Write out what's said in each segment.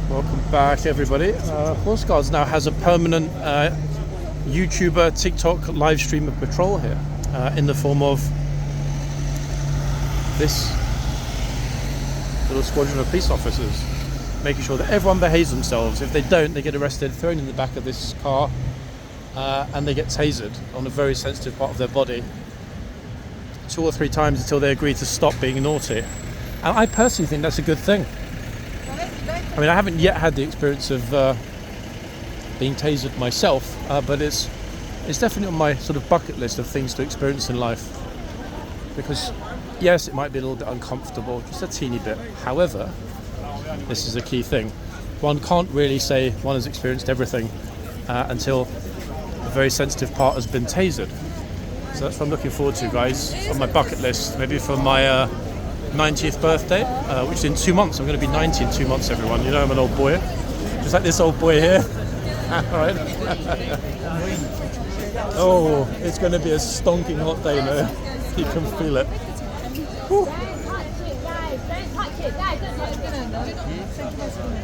Welcome back, everybody. Horseguards now has a permanent YouTuber, TikTok live stream of patrol here in the form of this little squadron of police officers, making sure that everyone behaves themselves. If they don't, they get arrested, thrown in the back of this car, and they get tasered on a very sensitive part of their body 2 or 3 times until they agree to stop being naughty. And I personally think that's a good thing. I mean, I haven't yet had the experience of being tasered myself, but it's definitely on my sort of bucket list of things to experience in life. Because, yes, it might be a little bit uncomfortable, just a teeny bit. However, this is a key thing. One can't really say one has experienced everything until a very sensitive part has been tasered. So that's what I'm looking forward to, guys. It's on my bucket list, maybe for my 90th birthday, which is in 2 months. I'm going to be 90 in 2 months, everyone. You know I'm an old boy, just like this old boy here. Alright. Oh, it's going to be a stonking hot day now. You can feel it. Whew.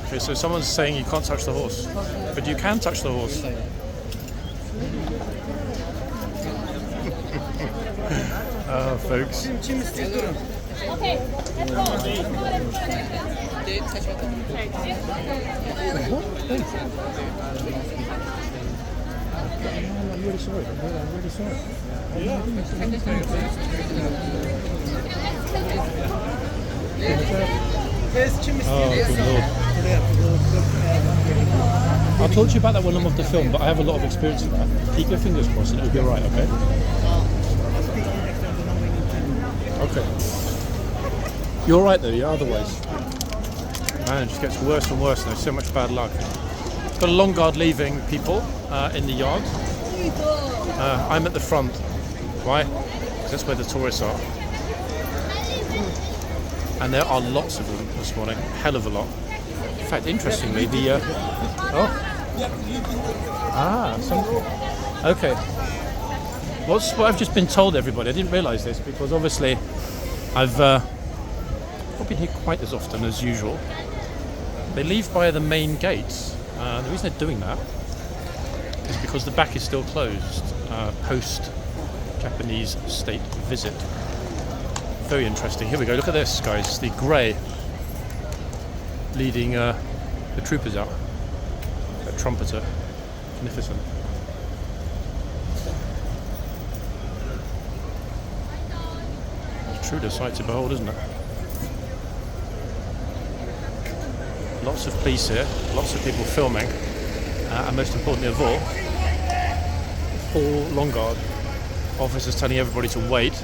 Okay, so someone's saying you can't touch the horse, but you can touch the horse. Oh, folks. Okay, let's go. I'm really sorry. I'm really sorry. Oh, good Lord. I'll talk to you about that when I'm off the film, but I have a lot of experience in that. Keep your fingers crossed and it'll be alright, okay? Okay. You're alright though, yeah, otherwise. Man, it just gets worse and worse and there's so much bad luck. Got a long guard leaving people in the yard. I'm at the front. Why? Because that's where the tourists are. And there are lots of them this morning. Hell of a lot. In fact, interestingly, the... Okay. What I've just been told, everybody, I didn't realise this because obviously I've not been here quite as often as usual. They leave by the main gates. The reason they're doing that is because the back is still closed post-Japanese state visit. Very interesting. Here we go. Look at this, guys. The grey leading the troopers out. That trumpeter. Magnificent. It's truly a sight to behold, isn't it? Lots of police here. Lots of people filming. And most importantly of all, 4 long guard officers telling everybody to wait.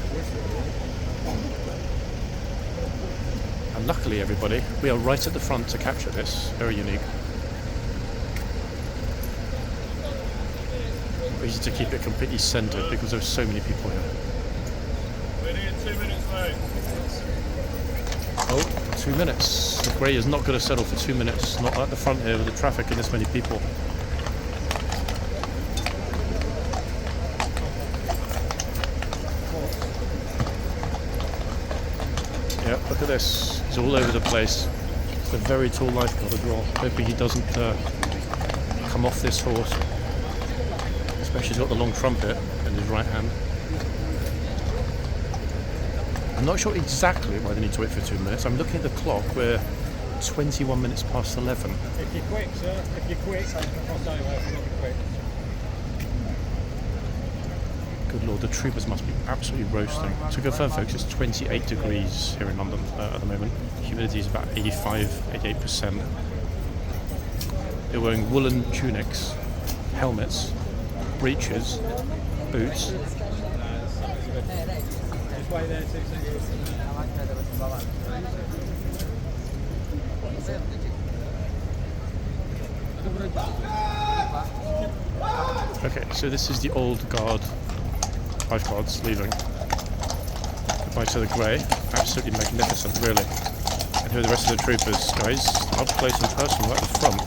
And luckily, everybody, we are right at the front to capture this. Very unique. Easy to keep it completely centred because there's so many people here. We're doing 2 minutes late. Oh, 2 minutes. The grey is not going to settle for 2 minutes. Not at the front here with the traffic and this many people. Yeah, look at this. He's all over the place. It's a very tall lifeguard as well. Hoping he doesn't come off this horse. Especially he's got the long trumpet in his right hand. I'm not sure exactly why they need to wait for 2 minutes. I'm looking at the clock. We're 21 minutes past 11. If you're quick, sir. If you're quick, I can cross over if you're not quick. Good Lord, the troopers must be absolutely roasting. To confirm, folks, it's 28 degrees here in London at the moment. Humidity is about 88%. They're wearing woolen tunics, helmets, breeches, boots. Just wait there 2 seconds. Okay, so this is the old guard, lifeguards leaving. Goodbye to the grey. Absolutely magnificent, really. And here are the rest of the troopers, guys. Up close and personal, right at the front.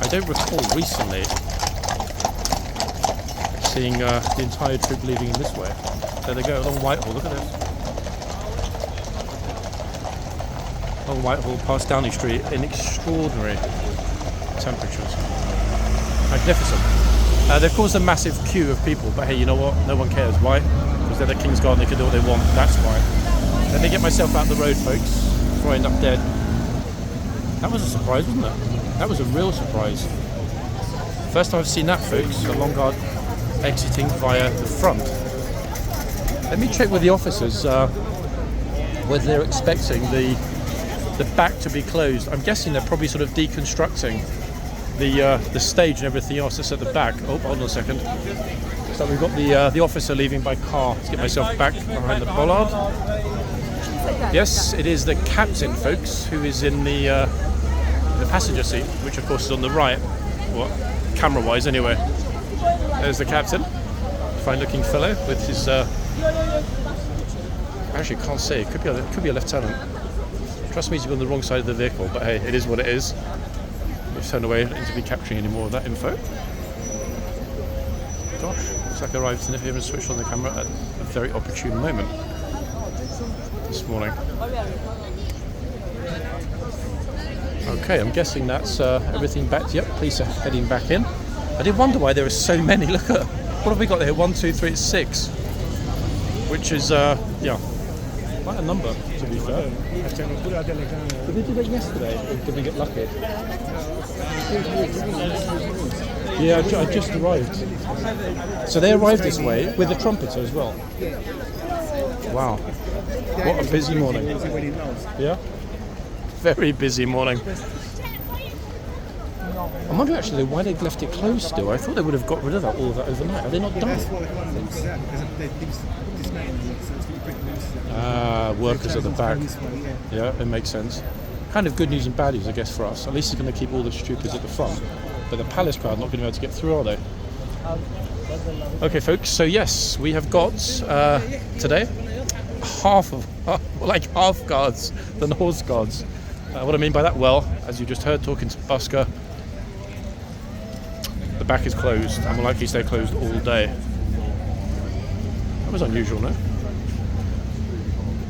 I don't recall recently seeing the entire troop leaving in this way. There they go, along Whitehall, look at this. Along Whitehall, past Downing Street, in extraordinary temperatures. Magnificent. They've caused a massive queue of people, but hey, you know what? No one cares. Why? Because they're the Kingsguard and they can do what they want. That's why. Let me get myself out the road, folks, before I end up dead. That was a surprise, wasn't it? That was a real surprise. First time I've seen that, folks. The Long Guard exiting via the front. Let me check with the officers whether they're expecting the back to be closed. I'm guessing they're probably sort of deconstructing the stage and everything else that's at the back. Oh, hold on a second. So we've got the officer leaving by car. Let's get myself back behind the bollard. Yes, it is the captain, folks, who is in the passenger seat, which of course is on the right. Well, camera-wise, anyway. There's the captain, fine-looking fellow with his. Actually, can't say. Could be a lieutenant. Trust me, he's on the wrong side of the vehicle, but hey, it is what it is. We've turned away, not to be capturing any more of that info. Gosh, looks like I arrived in here and switched on the camera at a very opportune moment this morning. Okay, I'm guessing that's everything back. Yep, police are heading back in. I did wonder why there are so many. Look at what have we got here? 1, 2, 3, it's 6, which is yeah, quite a number to be fair. Did they do that yesterday? Or did we get lucky? Yeah, I just arrived. So they arrived this way with the trumpeter as well. Wow, what a busy morning. Yeah, very busy morning. I'm wondering actually why they've left it closed still. I thought they would have got rid of that all of that overnight. Are they not done? Workers at the back. Yeah, it makes sense. Kind of good news and bad news, I guess, for us. At least it's going to keep all the stupids at the front. But the palace crowd not going to be able to get through, are they? Okay, folks. So yes, we have got today half guards than horse guards. What I mean by that, well, as you just heard talking to Busker, the back is closed and will likely stay closed all day. That was unusual, no?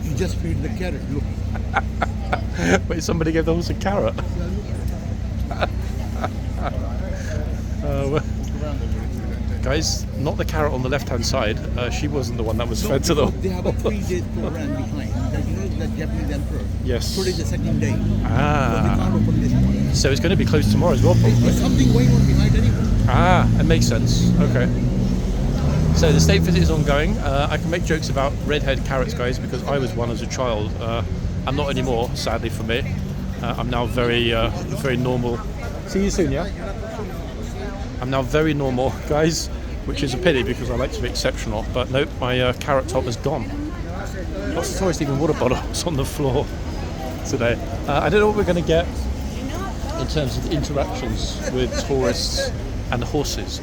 You just feed the carrot, look. Wait, somebody gave the horse a carrot? Guys, not the carrot on the left-hand side. She wasn't the one that was fed to the They have a 3-day program behind. That, you know, the Japanese emperor. Yes. Today is the second day. So they Ah. can't open this one. So it's going to be closed tomorrow as well, probably. There's something going on behind anyway. Ah, it makes sense. Okay. So the state visit is ongoing. I can make jokes about redhead carrots, guys, because I was one as a child. I'm not anymore, sadly for me. I'm now very normal. See you soon, yeah? I'm now very normal, guys, which is a pity because I like to be exceptional. But nope, my carrot top is gone. Lots of tourists leaving water bottles on the floor today. I don't know what we're going to get in terms of the interactions with tourists and the horses.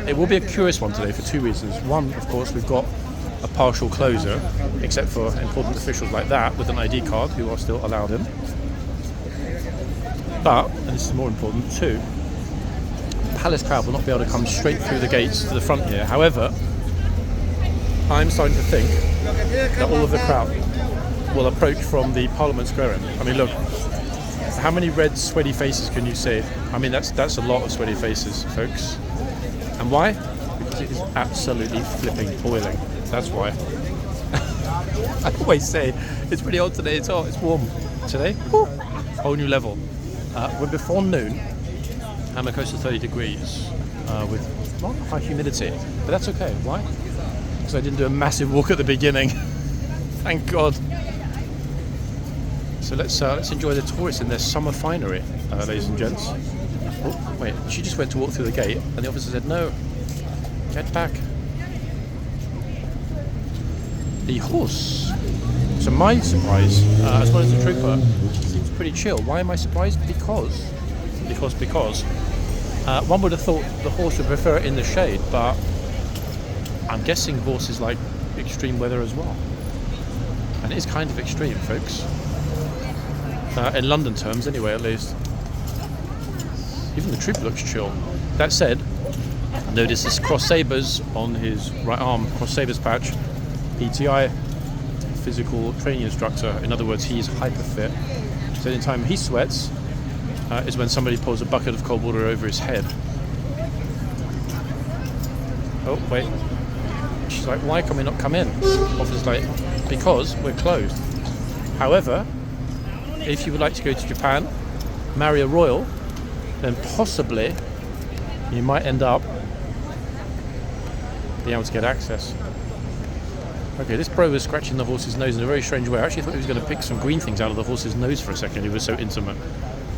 It will be a curious one today for 2 reasons. One, of course, we've got a partial closure, except for important officials like that with an ID card who are still allowed in. But, and this is more important too, the palace crowd will not be able to come straight through the gates to the front here. However, I'm starting to think that all of the crowd will approach from the Parliament Square end. I mean, look, how many red, sweaty faces can you see? I mean, that's a lot of sweaty faces, folks. And why? Because it is absolutely flipping boiling. That's why. I always say it's pretty hot today. It's hot. It's warm today. Woo, whole new level. We're before noon, and we're close to 30 degrees with rather high humidity. But that's okay. Why? Because I didn't do a massive walk at the beginning. Thank God. So let's enjoy the tourists in their summer finery, ladies and gents. Oh, wait, she just went to walk through the gate, and the officer said, "No, get back." The horse. So my surprise, as well as the trooper, seems pretty chill. Why am I surprised? Because one would have thought the horse would prefer it in the shade, but I'm guessing horses like extreme weather as well. And it is kind of extreme, folks. In London terms, anyway, at least. Even the trooper looks chill. That said, Notice this cross sabers on his right arm, cross sabers patch, PTI, physical training instructor. In other words, he's hyper fit. So any time he sweats is when somebody pours a bucket of cold water over his head. Oh wait, she's like, why can we not come in? Officer's like, because we're closed. However, if you would like to go to Japan, marry a royal, then possibly you might end up being able to get access. Okay, this bro was scratching the horse's nose in a very strange way. I actually thought he was going to pick some green things out of the horse's nose for a second. He was so intimate.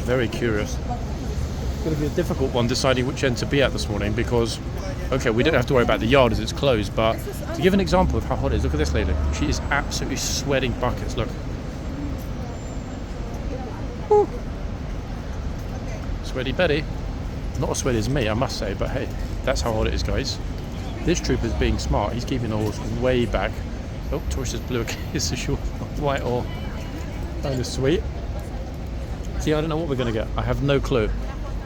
Very curious. It's going to be a difficult one deciding which end to be at this morning because, okay, we don't have to worry about the yard as it's closed, but to give an example of how hot it is, look at this lady. She is absolutely sweating buckets, look. Woo. Sweaty Betty. Not as sweaty as me, I must say, but hey, that's how hot it is, guys. This trooper's being smart. He's keeping the horse way back. Oh, Torish just blew a kiss of short white or kind of sweet. See, I don't know what we're going to get. I have no clue.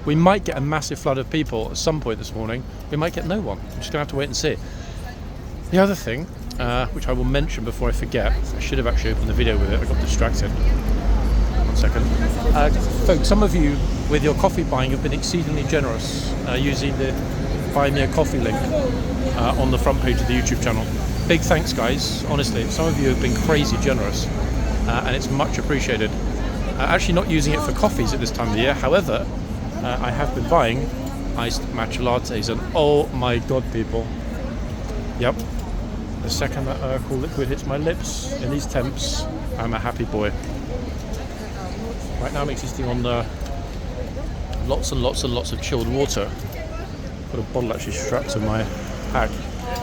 We might get a massive flood of people at some point this morning. We might get no one. I'm just going to have to wait and see. The other thing, which I will mention before I forget, I should have actually opened the video with it. I got distracted. 1 second. Folks, some of you with your coffee buying have been exceedingly generous using the Buy Me a Coffee link on the front page of the YouTube channel. Big thanks, guys. Honestly, some of you have been crazy generous and it's much appreciated. Actually not using it for coffees at this time of the year. However, I have been buying iced matcha lattes and oh my god, people. Yep. The second that cool liquid hits my lips in these temps, I'm a happy boy. Right now I'm existing on lots and lots and lots of chilled water. Got a bottle actually strapped to my pack.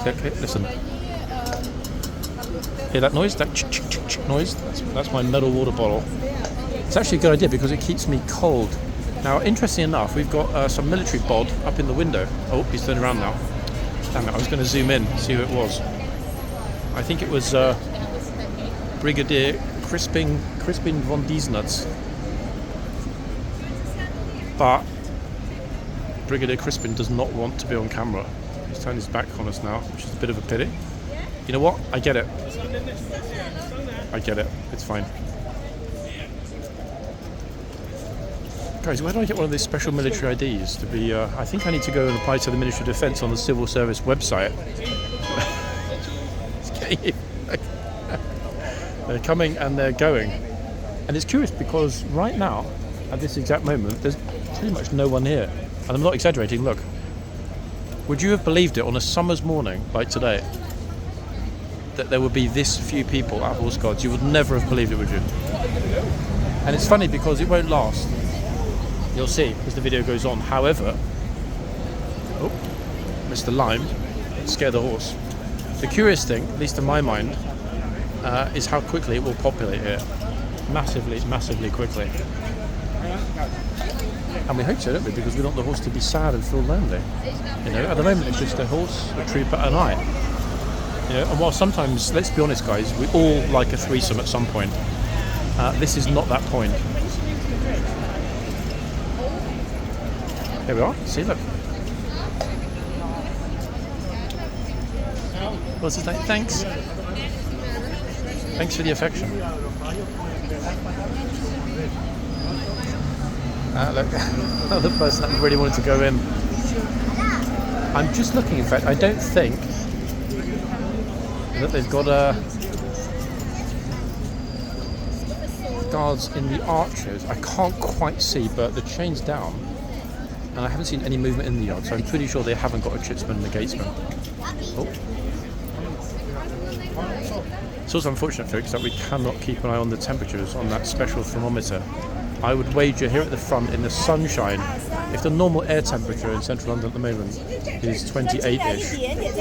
Okay, listen. Hear that noise? That ch-ch-ch-ch noise? That's my metal water bottle. It's actually a good idea because it keeps me cold. Now, interestingly enough, we've got some military bod up in the window. Oh, he's turned around now. Damn it, I was going to zoom in, see who it was. I think it was Brigadier Crispin von Diesnuts. But Brigadier Crispin does not want to be on camera. He's turned his back on us now, which is a bit of a pity. You know what? I get it. I get it. It's fine. Guys, where do I get one of these special military IDs to be... I think I need to go and apply to the Ministry of Defence on the Civil Service website. They're coming and they're going. And it's curious because right now, at this exact moment, there's pretty much no one here. And I'm not exaggerating, look. Would you have believed it on a summer's morning like today that there would be this few people at Horse Guards? You would never have believed it, would you? And it's funny because it won't last. You'll see as the video goes on. However, oh, Mr. Lime scared the horse. The curious thing, at least in my mind, is how quickly it will populate here. Massively, massively quickly. And we hope so, don't we? Because we want the horse to be sad and feel lonely. You know, at the moment it's just a horse, a trooper, and I. You know, and while sometimes, let's be honest, guys, we all like a threesome at some point. This is not that point. There we are. See, look. What's his name? Thanks. Thanks for the affection. Look, another person that really wanted to go in. I'm just looking, in fact, I don't think that they've got guards in the archers. I can't quite see, but the chain's down. And I haven't seen any movement in the yard, so I'm pretty sure they haven't got a chitsman and a gatesman. Oh. It's also unfortunate, folks, that we cannot keep an eye on the temperatures on that special thermometer. I would wager here at the front in the sunshine, if the normal air temperature in central London at the moment is 28-ish,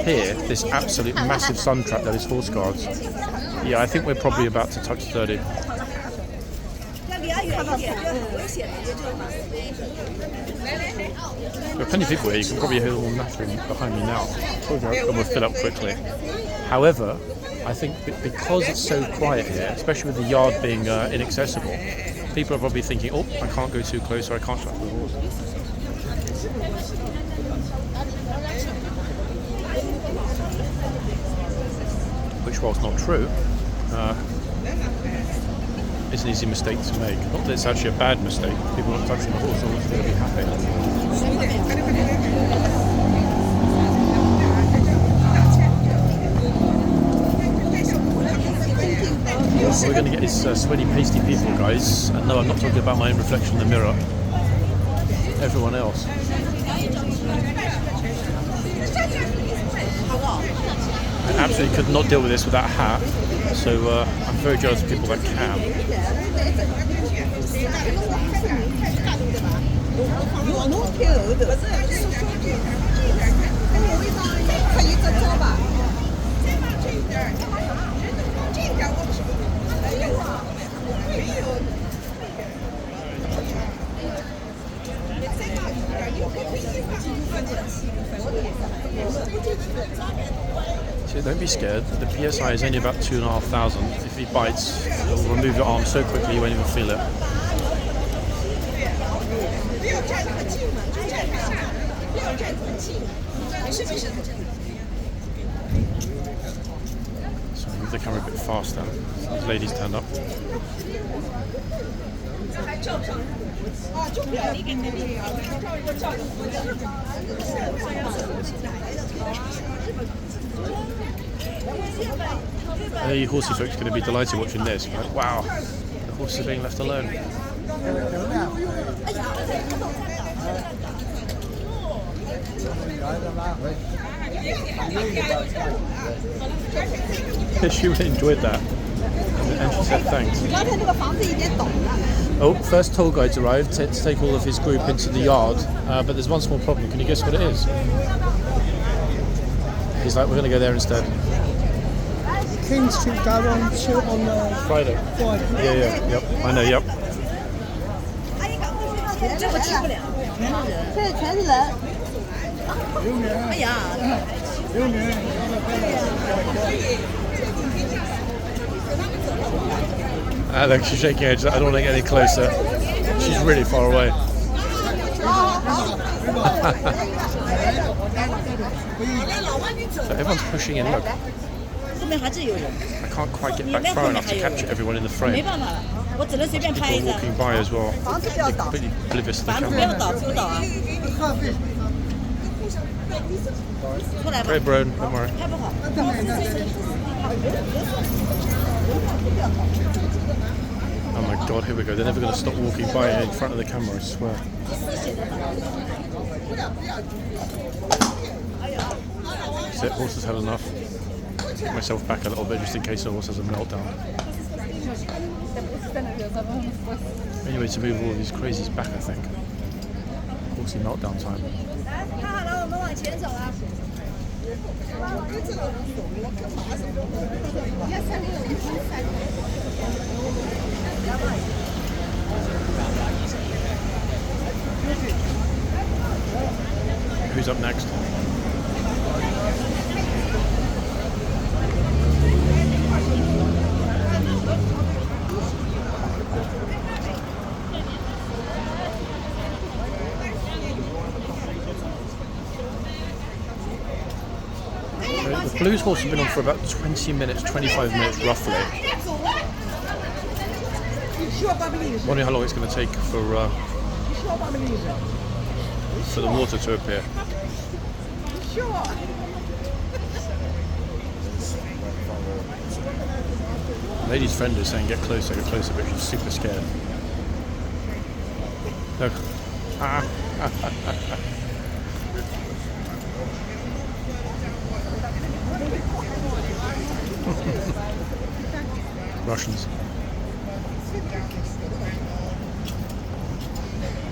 here, this absolute massive sun trap that is Horse Guards, yeah, I think we're probably about to touch 30. There are plenty of people here. You can probably hear them all nattering behind me now. Probably will fill up quickly. However, I think because it's so quiet here, especially with the yard being inaccessible, people are probably thinking, oh, I can't go too close or I can't shut the horse. which, whilst not true, is an easy mistake to make. Not that it's actually a bad mistake. People not touching the horse are always going to be happy. We're going to get these sweaty, pasty people, guys. And no, I'm not talking about my own reflection in the mirror. Everyone else. I absolutely could not deal with this without a hat. So I'm very jealous of people that can. So don't be scared. The PSI is only about 2,500. If he bites, it'll remove your arm so quickly you won't even feel it. So move the camera a bit faster. These ladies turned up. The horsey folks are going to be delighted watching this. Like, wow, the horses are being left alone. She really enjoyed that, and she said thanks. Oh, first tour guide's arrived to take all of his group into the yard, but there's one small problem. Can you guess what it is? He's like, we're going to go there instead. King Street go on Friday. Yeah, yep. I know, yep. 这我去不了。这全是人。哎呀。 Alex, she's shaking her head. I don't want to get any closer. She's really far away. So everyone's pushing in. Look. I can't quite get back far enough to capture everyone in the frame. People walking by as well. Completely oblivious to the camera. Great, bro. Don't worry. Oh my god, here we go. They're never going to stop walking by in front of the camera, I swear. That's it, horse has had enough. Put myself back a little bit just in case the horse has a meltdown. Anyway, to move all of these crazies back, I think. Horsey meltdown time. Who's up next? The blues horse has been on for about 20 minutes, 25 minutes roughly. Wondering how long it's going to take for the water to appear. Lady's friend is saying get closer, but she's super scared. Look. Russians.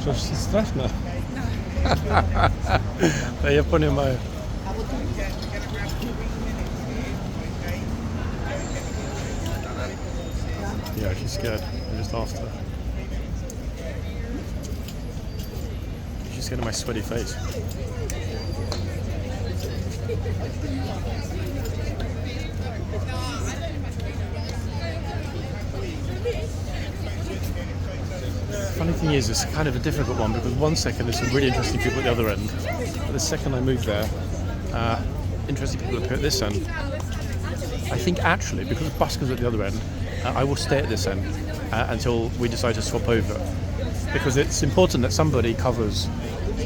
Coś straszne. Ja понимаю. Yeah, she's scared. I just asked her. She's scared of my sweaty face. Funny thing is, it's kind of a difficult one because one second there's some really interesting people at the other end, but the second I move there, interesting people appear at this end. I think actually, because Busker's at the other end, I will stay at this end until we decide to swap over. Because it's important that somebody covers,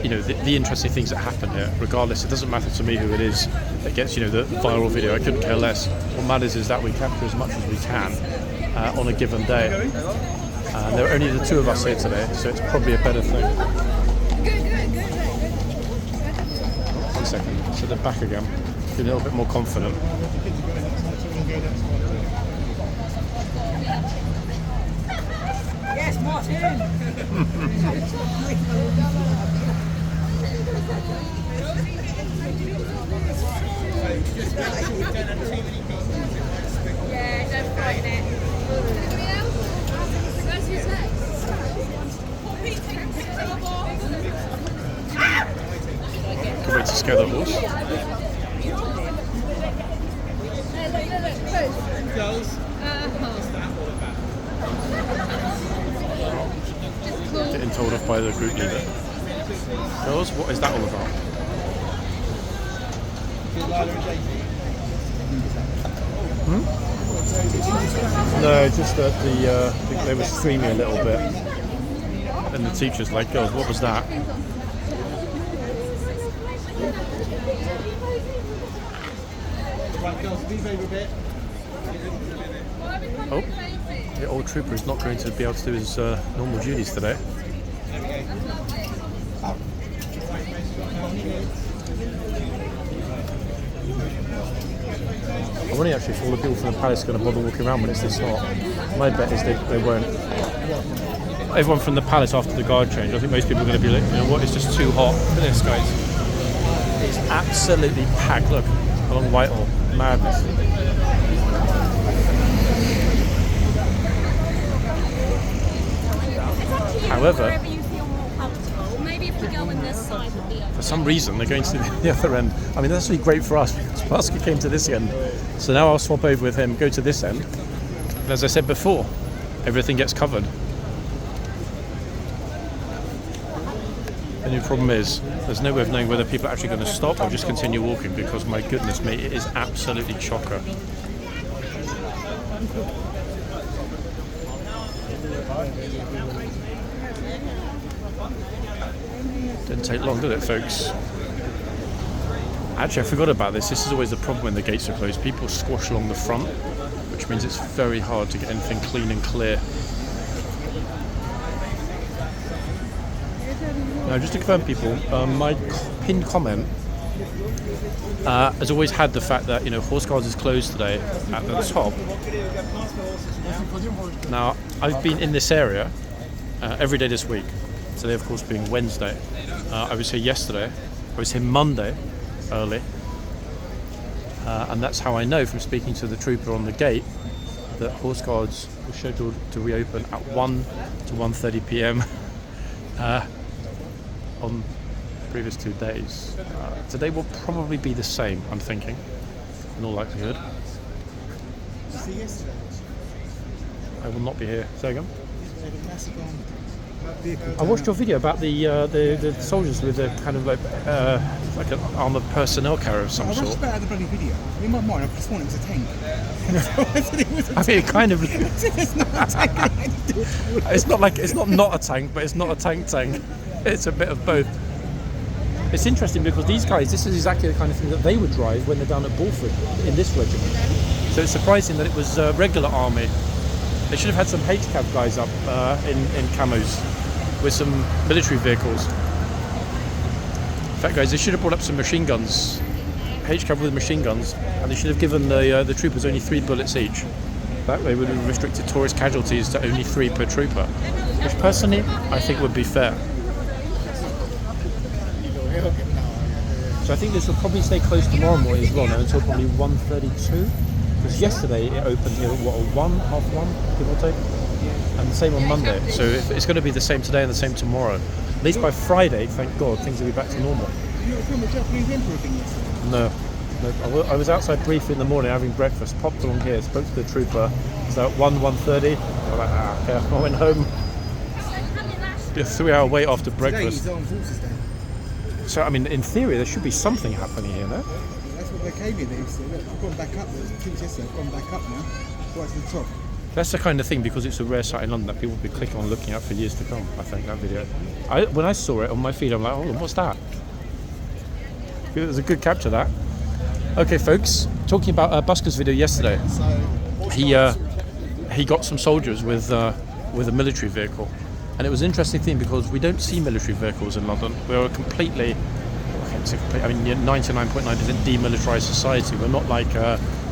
you know, the interesting things that happen here. Regardless, it doesn't matter to me who it is that gets, you know, the viral video. I couldn't care less. What matters is that we capture as much as we can on a given day. There are only the two of us here today, so it's probably a better thing. 1 second. So they're back again. Feel a little bit more confident. Yes, Martin. Yeah, don't frighten it. Anybody else? Where's your text? Good way to scare the horse. Getting told off by the group leader. Girls, what is that all about? No, just that they were streaming a little bit, and the teacher's like, "Girls, what was that?" Oh, the old trooper is not going to be able to do his normal duties today. I wonder actually if all the people from the palace are going to bother walking around when it's this hot. My bet is they won't. Everyone from the palace after the guard change, I think most people are going to be like, you know what, it's just too hot. Look at this, guys. It's absolutely packed. Look, along Whitehall. Madness. However, for some reason they're going to the other end. I mean, that's actually great for us because Busker came to this end. So now I'll swap over with him, go to this end. And as I said before, everything gets covered. The only problem is there's no way of knowing whether people are actually going to stop or just continue walking because, my goodness me, it is absolutely chocker. Didn't take long, did it, folks? Actually, I forgot about this. This is always the problem when the gates are closed. People squash along the front, which means it's very hard to get anything clean and clear. Now, just to confirm, people, my pinned comment has always had the fact that, you know, horseguards is closed today at the top. Now, I've been in this area every day this week. Today, of course, being Wednesday. I was here yesterday. I was here Monday early. And that's how I know from speaking to the trooper on the gate that horseguards were scheduled to reopen at 1 to 1:30 p.m. On previous 2 days. Today will probably be the same, I'm thinking, in all likelihood. I will not be here. Say again? I watched your video about the soldiers with a kind of like an armoured personnel carrier of some I sort. watched about the bloody video. In my mind, I just thought it was a tank. I mean, it kind of. It's not a tank. It's not a tank, but it's not a tank. It's a bit of both. It's interesting because these guys, this is exactly the kind of thing that they would drive when they're down at Bulford in this regiment. So it's surprising that it was regular army. They should have had some HCAV guys up in camos with some military vehicles. In fact, guys, they should have brought up some machine guns, HCAV with machine guns, and they should have given the troopers only 3 bullets each. That way would have restricted tourist casualties to only 3 per trooper, which personally I think would be fair. So I think this will probably stay closed tomorrow morning as well, now until probably 1:32. Because yesterday it opened here at what, 1:30, give or take, and the same on Monday. So it's going to be the same today and the same tomorrow. At least by Friday, thank God, things will be back to normal. You were filming a Japanese emperor thing yesterday? No. I was outside briefly in the morning having breakfast, popped along here, spoke to the trooper. So at 1:30, I was like, okay. I went home. A 3-hour wait after breakfast. Today is Armed Forces Day. So I mean, in theory, there should be something happening here, no? That's what they they came in, they said, look, I've gone back up. The King sister, I've gone back up now. Right to the top. That's the kind of thing, because it's a rare sight in London, that people will be clicking on, looking at for years to come. I think that video. When I saw it on my feed, I'm like, hold on, what's that? It was a good capture, that. Okay, folks, talking about Busker's video yesterday. He got some soldiers with a military vehicle, and it was an interesting thing because we don't see military vehicles in London. We're a completely, 99.9% demilitarized society. We're not like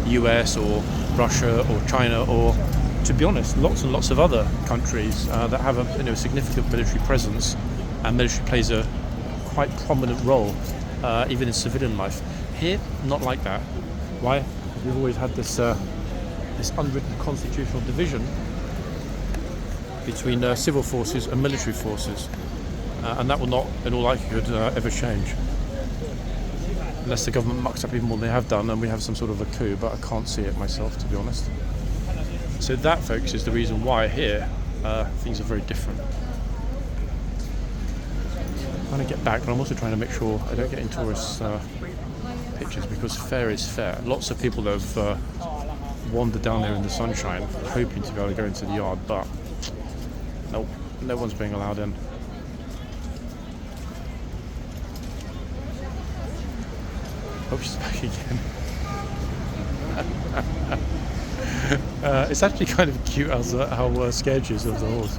US or Russia or China or, to be honest, lots and lots of other countries that have a significant military presence, and military plays a quite prominent role even in civilian life. Here, not like that. Why? Because we've always had this unwritten constitutional division between civil forces and military forces, and that will not, in all likelihood, ever change. Unless the government mucks up even more than they have done and we have some sort of a coup, but I can't see it myself, to be honest. So that, folks, is the reason why here things are very different. I'm trying to get back, but I'm also trying to make sure I don't get in tourist pictures, because fair is fair. Lots of people have wandered down there in the sunshine hoping to be able to go into the yard, but nope, no one's being allowed in. Oh, she's back again. It's actually kind of cute how scared she is of the horse.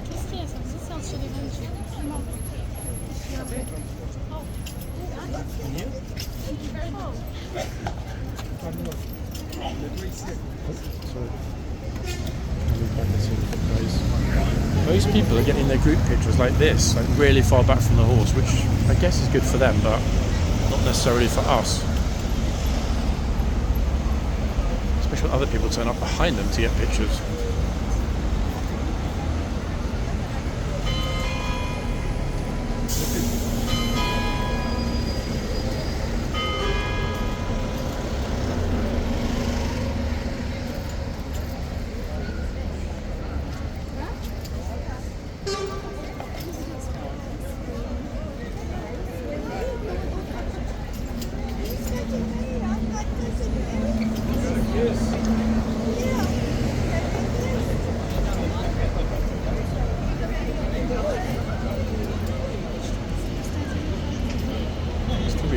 Qu'est-ce qu'il y a ça? C'est sur les 28. Most people are getting their group pictures like this, like really far back from the horse, which I guess is good for them, but not necessarily for us. Especially when other people turn up behind them to get pictures.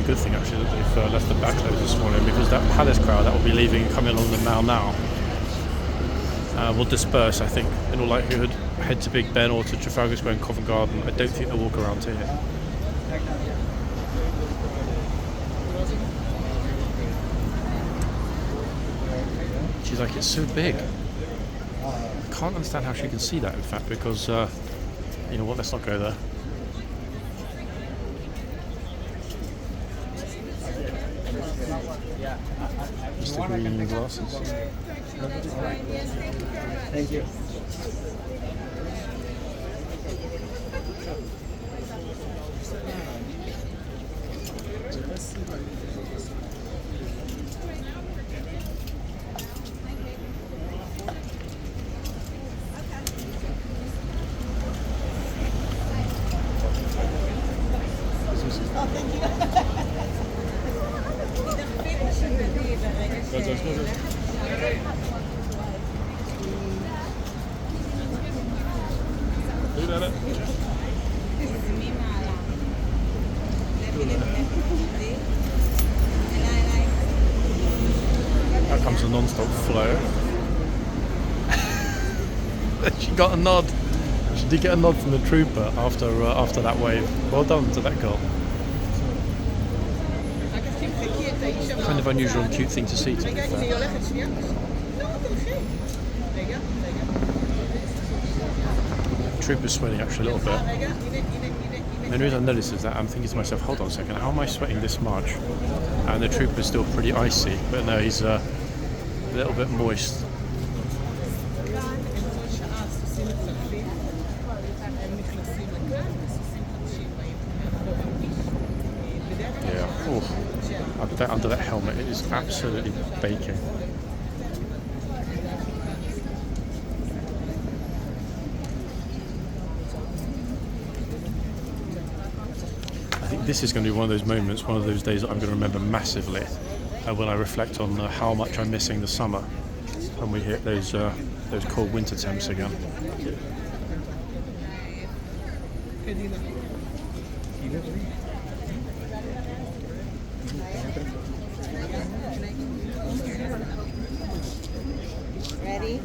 Good thing actually that they've left the back closed this morning, because that palace crowd that will be leaving and coming along the Mall now will disperse, I think, in all likelihood, head to Big Ben or to Trafalgar Square and Covent Garden. I don't think they'll walk around here. She's like, it's so big. I can't understand how she can see that, in fact, because you know what, let's not go there. Mr. Green glasses. Thank you. That comes a non-stop flow. She got a nod. She did get a nod from the trooper after that wave. Well done to that girl. Kind of unusual and cute thing to see, to be fair. Trooper's sweating actually a little bit. And the reason I noticed is that I'm thinking to myself, hold on a second, how am I sweating this much? And the trooper's still pretty icy, but no, he's a little bit moist. that under that helmet. It is absolutely baking. I think this is going to be one of those moments, one of those days that I'm going to remember massively when I reflect on how much I'm missing the summer when we hit those cold winter temps again. Ready?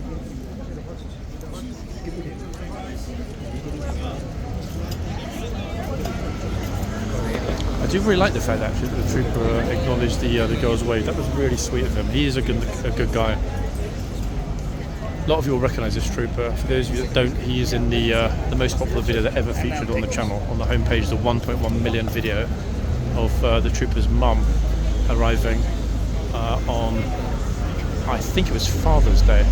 I do really like the fact actually that the trooper acknowledged the girl's wave. That was really sweet of him. He is a good guy. A lot of you will recognise this trooper. For those of you that don't, he is in the most popular video that ever featured on the channel. On the homepage, the 1.1 million video of the trooper's mum arriving on, I think it was Father's Day,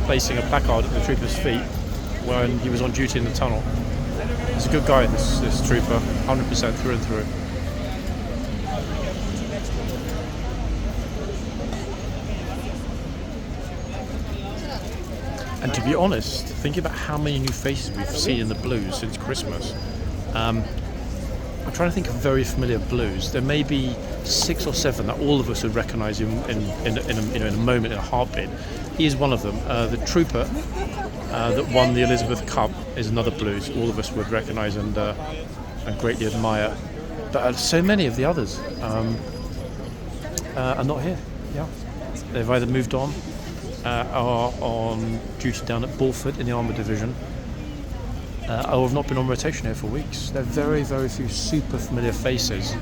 placing a placard at the trooper's feet when he was on duty in the tunnel. He's a good guy, this trooper, 100% through and through. And to be honest, thinking about how many new faces we've seen in the blues since Christmas, I'm trying to think of very familiar blues. There may be 6 or 7 that all of us would recognise in a moment, in a heartbeat. He is one of them. The trooper that won the Elizabeth Cup is another blues. All of us would recognise and greatly admire. But so many of the others are not here. Yeah, they've either moved on, are on duty down at Bulford in the Armour Division, or have not been on rotation here for weeks. They're very, very few super familiar faces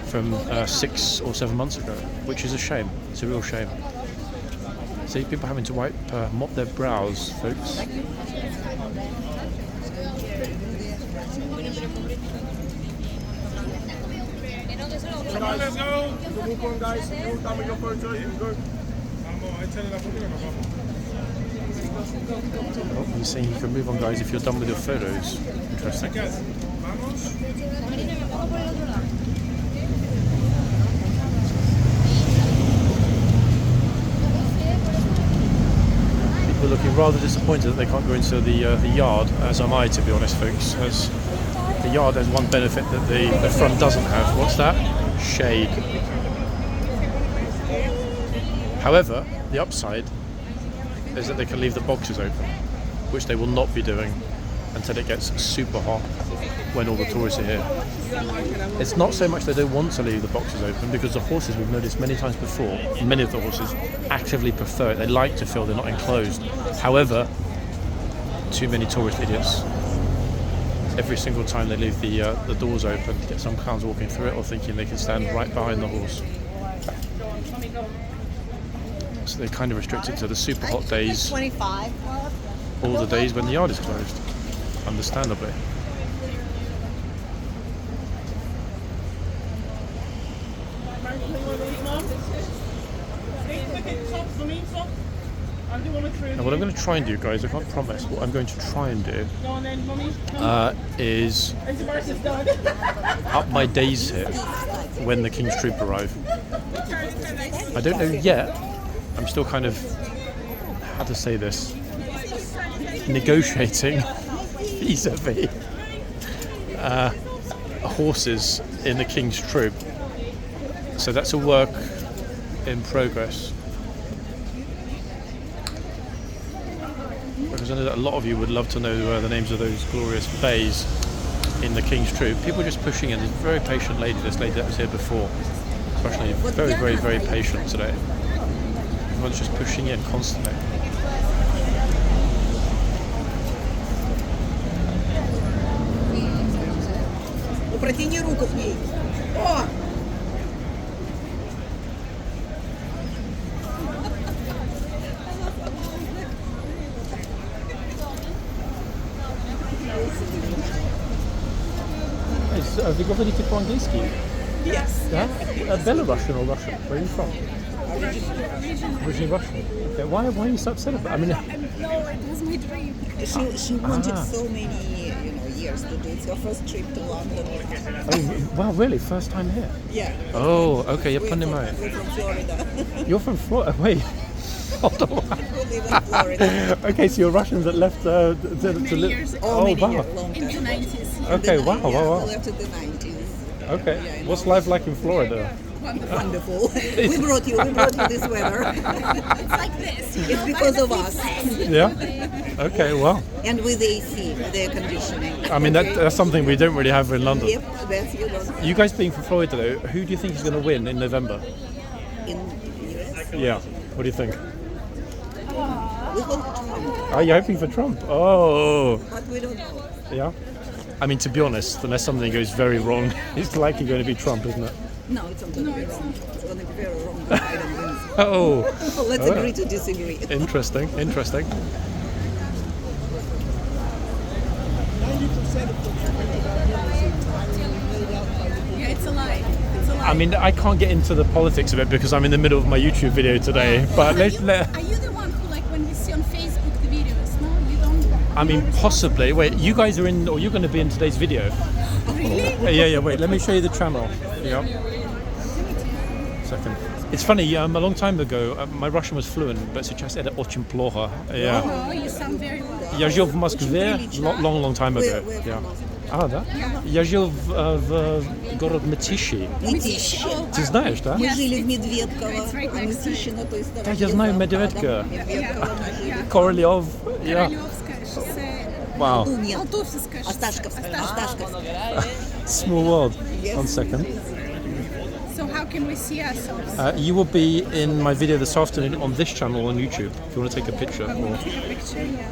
from 6 or 7 months ago, which is a shame. It's a real shame. See, people having to mop their brows, folks. Come on, let's go. You can move on, guys. You're done with your photo. You can go. Oh, he's saying you can move on, guys, if you're done with your photos. Interesting. People are looking rather disappointed that they can't go into the yard, as am I, to be honest, folks. As the yard has one benefit that the front doesn't have. What's that? Shade. However, the upside is that they can leave the boxes open, which they will not be doing until it gets super hot when all the tourists are here. It's not so much they don't want to leave the boxes open, because the horses, we've noticed many times before, many of the horses actively prefer it. They like to feel they're not enclosed. However, too many tourist idiots. Every single time they leave the doors open, you get some clowns walking through it or thinking they can stand right behind the horse. So they're kind of restricted to the super hot days, 25. all the days when the yard is closed, understandably. Now what I'm going to try and do, guys, I can't promise, what I'm going to try and do is up my days here when the King's Troop arrive. I don't know yet. I'm still kind of, how to say this, negotiating vis-a-vis horses in the King's Troop. So that's a work in progress. Because I know that a lot of you would love to know the names of those glorious bays in the King's Troop. People just pushing in. There's a very patient lady, this lady that was here before, especially very, very, very patient today. Everyone's just pushing in constantly. Протяни руку к ней. О! Have you got anything for Angielski? Yes. Yeah? Belarusian or Russian? Where are you from? Originally Russian. Okay, why are you so upset about it? I mean, No, it was my dream. She wanted so many, years to do. It's her first trip to London. oh, wow, really? First time here? Yeah. Oh, okay, you're We're putting from, right. we're from Florida. You're from Florida? Wait. Hold on. We live in Florida. Okay, so you're Russians that left to Many live. years ago. Oh, Many wow. years, long In time. the 90s. Okay, The wow, ni- wow, yeah, wow. We left in the 90s. Okay, what's life like in Florida? Wonderful. we brought you this weather. It's like this. It's because of us. Yeah? Okay, well, And with AC, with air conditioning. I mean, that's something we don't really have in London. Yep, that's you don't. You guys being from Florida, though, who do you think is going to win in November? In US, Yeah, what do you think? we hope Trump, Are you hoping for Trump? Oh, but we don't know. yeah. I mean, to be honest, unless something goes very wrong, it's likely going to be Trump, isn't it? No, it's not going to be wrong. It's going to be very wrong. But I don't win. Oh, Let's Oh. agree to disagree. interesting. Yeah, it's a lie. It's a lie. I mean, I can't get into the politics of it because I'm in the middle of my YouTube video today. But Are you the one who, like, when we see on Facebook the videos? No, you don't. I mean, possibly. Wait, you guys are in, or you're going to be in today's video? Really? Yeah. Wait, let me show you the channel. Yeah. Second. It's funny. A long time ago, my Russian was fluent, but сейчас это очень плохо. Yeah. No, you sound very well. Я жил в Москве long time ago. We're Yeah. from Moscow. А, да? Я жил в город Мытищи. Мытищи. Ты знаешь, да? Мы жили в Медведково, It's right а next to Мытищи на той стороне. Да, я знаю за Медведка. МКАДом. Медведково мы жили. Королев. Yeah. Королевское шоссе. Wow. Ну, нет. Алтуфьевское шоссе. Осташковская. Small world. Yes. 1 second. So how can we see ourselves? You will be in my video this afternoon on this channel on YouTube. If you want to take a picture. Or, Take a picture, yeah.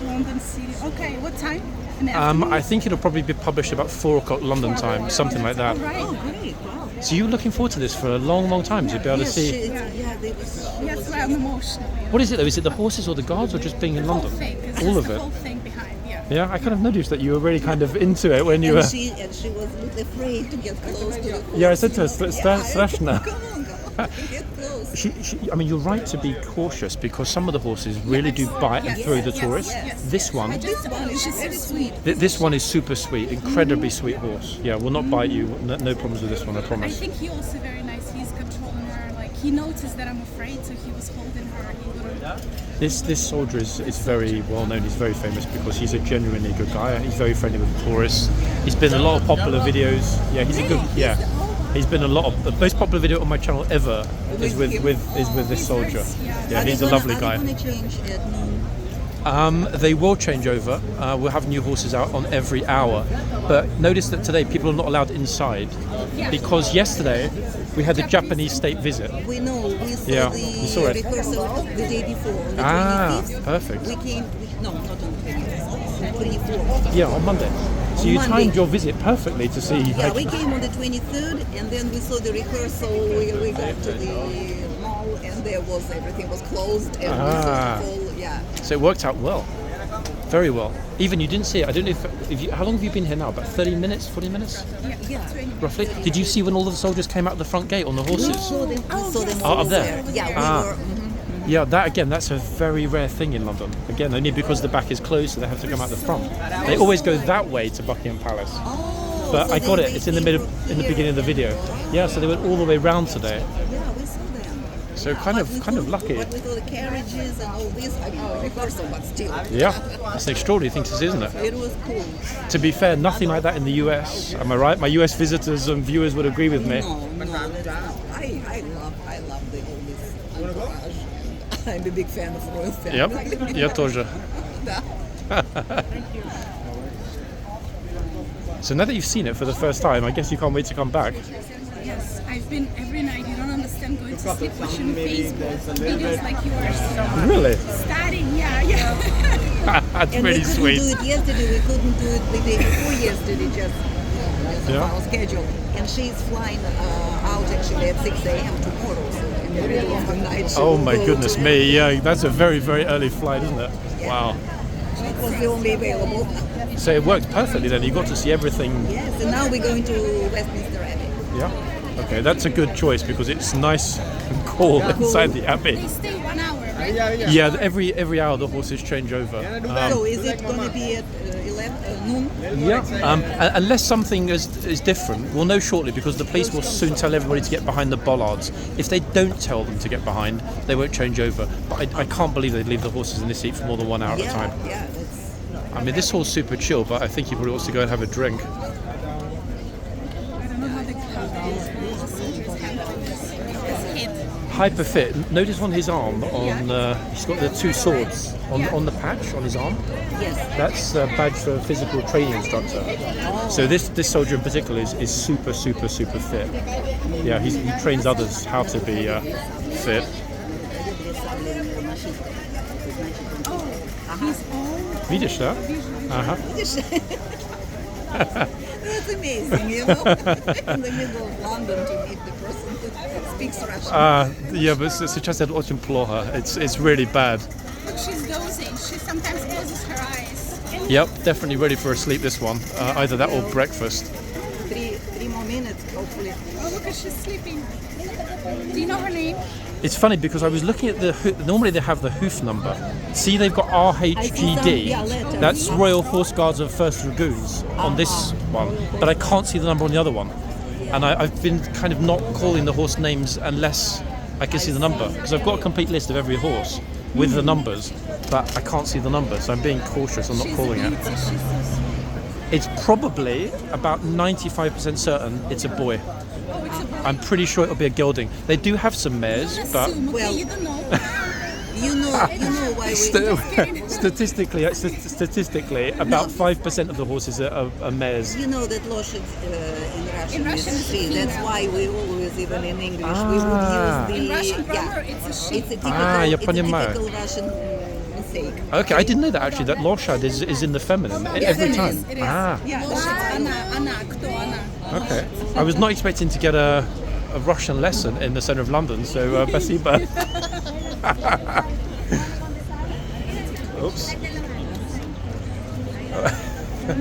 London City. Okay, what time? In the afternoon? I think it'll probably be published about 4 o'clock London time, something like that. All right. Oh, great. Wow. So you're looking forward to this for a long time to be able to Yes, see. That's why I'm emotional. What is it though? Is it the horses or the guards or just being in The whole London? thing. It's All just of the it. whole thing behind, yeah. Yeah, I kind of noticed that you were really kind of into it when you were. And she was a little afraid to get close to the horse. Yeah, I said to her, "Straszna." Come on, get close. I mean, you're right to be cautious because some of the horses really do bite and throw the tourists. This one, This one is very sweet. this one is super sweet, incredibly sweet horse. Yeah, will not bite you. No problems with this one, I I promise. think he also very nice. He's controlling her. Like he noticed that I'm afraid, so he was holding her. He wouldn't. This soldier is very well known. He's very famous because he's a genuinely good guy. He's very friendly with the tourists. He's been in a lot of popular videos. Yeah, he's a good. Yeah, he's been in a lot of the most popular video on my channel ever is with this soldier. Yeah, he's a lovely guy. Are they going to change at noon? They will change over. We'll have new horses out on every hour. But notice that today people are not allowed inside because yesterday we had the Japanese state visit. We know. We saw Yeah, the you saw it. rehearsal the day before. On the Ah, 25th. perfect. We came. No, not on the 25th. On the 24th. Yeah, on Monday. So you Monday. timed your visit perfectly to see. Yeah, like, we came on the 23rd, and then we saw the rehearsal. We got to the mall, and everything was closed, and we saw the whole. Yeah. So it worked out well, very well. Even you didn't see it. I don't know if you. How long have you been here now? About 30 minutes, 40 minutes, Yeah. roughly. Did you see when all of the soldiers came out the front gate on the We horses? saw them. We saw them Oh, all up there? Yeah, we Ah. were. Yeah, that again, that's a very rare thing in London. Again, only because the back is closed, so they have to come out the front. They always go that way to Buckingham Palace. Oh, But so I got they it. It's in the middle, came in the here. beginning of the video. Yeah, so they went all the way round today. Yeah, we saw them. So kind of lucky. But with all the carriages and all this, I mean, rehearsal, but still. Yeah, it's an extraordinary thing to see, isn't it? It was cool. To be fair, nothing like that in the US. Am I right? My US visitors and viewers would agree with me. No. I love the all this entourage. I'm a big fan of royal family. Yep, я тоже. So now that you've seen it for the first time, I guess you can't wait to come back. Yes, I've been every night. You don't understand going to sleep watching Facebook videos like yours. Really? Studying, yeah. That's And really we couldn't sweet. do it yesterday. We couldn't do it the day before yesterday, just Yeah. our schedule. And she's flying out actually at 6 a.m. tomorrow. So in the middle of the night. She Oh will my go goodness to- me, yeah, that's a very, very early flight, isn't it? Yeah. Wow. It was the only available. So it worked perfectly then, you got to see everything. Yes, and now we're going to Westminster Abbey. Yeah. Okay, that's a good choice because it's nice and cool inside the abbey. They stay 1 hour, right? Yeah, every hour the horses change over. So is it going to be at 11 noon? Unless something is different, we'll know shortly because the police will soon tell everybody to get behind the bollards. If they don't tell them to get behind, they won't change over. But I can't believe they'd leave the horses in this seat for more than 1 hour at a time. Yeah, that's. I mean, this hall's super chill, but I think he probably wants to go and have a drink. I don't know how the soldiers handle this. His head. Hyper fit. Notice on his arm, he's got the 2 swords on the patch on his arm. Yes. That's a badge for a physical training instructor. So this soldier in particular is super fit. Yeah, he trains others how to be fit. He's all Widzisz to? Aha. That's amazing, you know, in the middle of London to meet the person who speaks Russian. Yeah, but сейчас это очень плохо. It's really bad. Look, she's dozing. She sometimes closes her eyes. Yep, definitely ready for a sleep. This one, either that or breakfast. Three more minutes, hopefully. Oh, look, she's sleeping. Do you know her name? It's funny because I was looking at normally they have the hoof number. See, they've got RHGD. letters. That's Royal Horseguards of First Dragoons on this one, but I can't see the number on the other one. And I've been kind of not calling the horse names unless I can see the number because I've got a complete list of every horse with the numbers, but I can't see the number, so I'm being cautious. I'm not calling it. It's probably about 95% certain it's a boy. Oh, it's a boy. I'm pretty sure it'll be a gelding. They do have some mares, but Assume, okay, Well- you don't know. You know why we. statistically, about 5% of the horses are mares. You know that loshes in Russian Russian is is she. That's female. why we always, even in English, we would use the. In Russian grammar, it's a she. It's a typical, я it's a понимаю. typical Russian mistake. Okay, I didn't know that actually. That loshad is in the feminine every it time. is, it is. Ah, Yeah, Она, кто она? okay. I was not expecting to get a Russian lesson in the centre of London, so спасибо. Oops.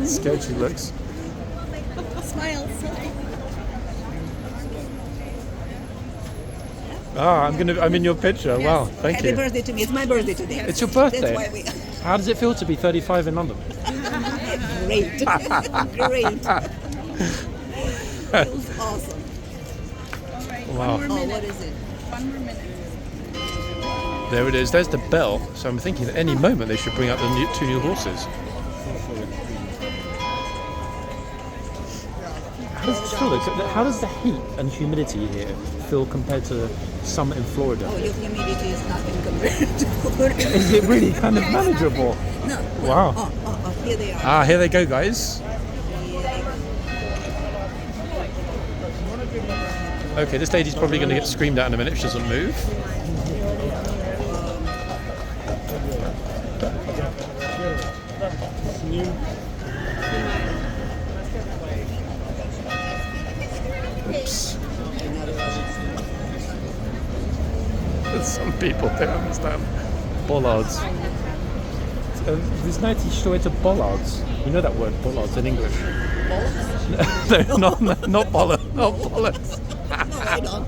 Scared she looks. Smile. I'm in your picture. Wow, thank Happy you. birthday to me. It's my birthday today. It's your birthday. That's why we. How does it feel to be 35 in London? Great. Great. Feels awesome. Wow. Oh, what is it? 1 more minute. There it is. There's the bell. So I'm thinking at any moment they should bring out the 2 new horses. How does the heat and humidity here feel compared to summer in Florida? Oh, your humidity is nothing compared to Florida. Is it really kind of manageable? No. Wow. Oh, here they are. Here they go, guys. Okay, this lady's probably going to get screamed at in a minute if she doesn't move. Oops. Some people don't understand. Bollards. Знаете, что это bollards? You know that word, bollards, in English? No, not bollard, not bollards. I don't.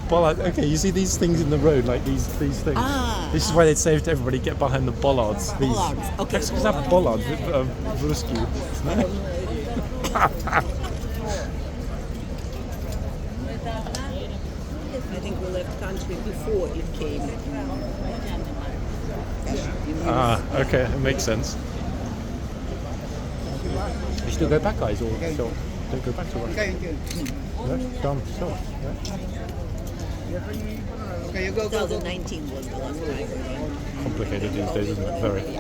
Bollard. Okay, you see these things in the road, like these things. This is why they'd say to everybody, get behind the bollards. Bollards, okay. Jak se nazywa bollard w rusku? I think we left country before it came. Okay, it makes sense. You still go back, guys, or still don't go back to Russia? No, done. Still. Yeah. Okay, you go. 2019 was the last time we went. Complicated these days, isn't it? Very. My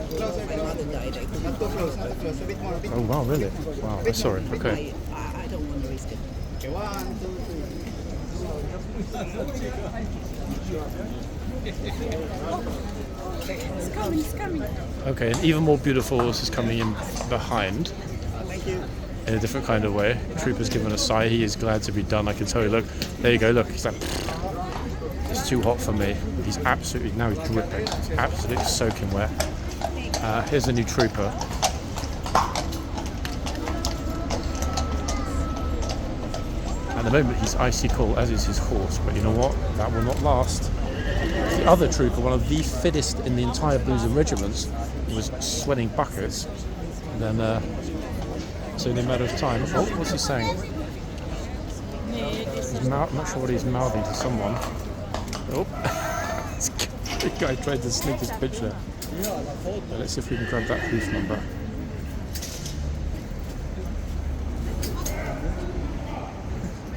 mother died. I couldn't Go close, close. A bit more, a bit Oh wow, really? Wow. I'm sorry. Okay. I don't want to risk it. Okay, 1, 2, 3. It's coming. Okay, an even more beautiful horse is coming in behind. Thank you. In a different kind of way. Trooper's given a sigh. He is glad to be done. I can tell you. Look, there you go. Look, he's like, it's too hot for me. He's absolutely, now he's dripping. He's absolutely soaking wet. Here's the new trooper. And the moment he's icy cold, as is his horse, but you know what? That will not last. The other trooper, one of the fittest in the entire Blues and regiments, was sweating buckets. And then, it's only a matter of time. Oh, what's he saying? I'm not sure what he's mouthing to someone. Oh, the guy tried to sneak his picture. Let's see if we can grab that hoof number.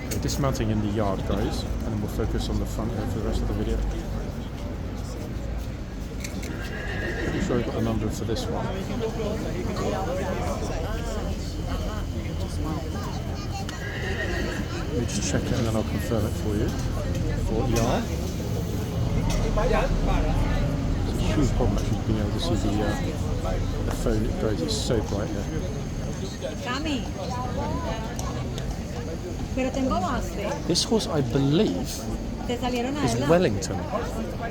Okay, dismounting in the yard, guys, and then we'll focus on the front here for the rest of the video. Pretty sure I've got the number for this one. Let me just check it and then I'll confirm it for you. For yard. It's a huge problem actually being able to see the phone. It goes, it's so bright here. Cami, pero tengo base. This horse, I believe, Te salieron a is verla. Wellington.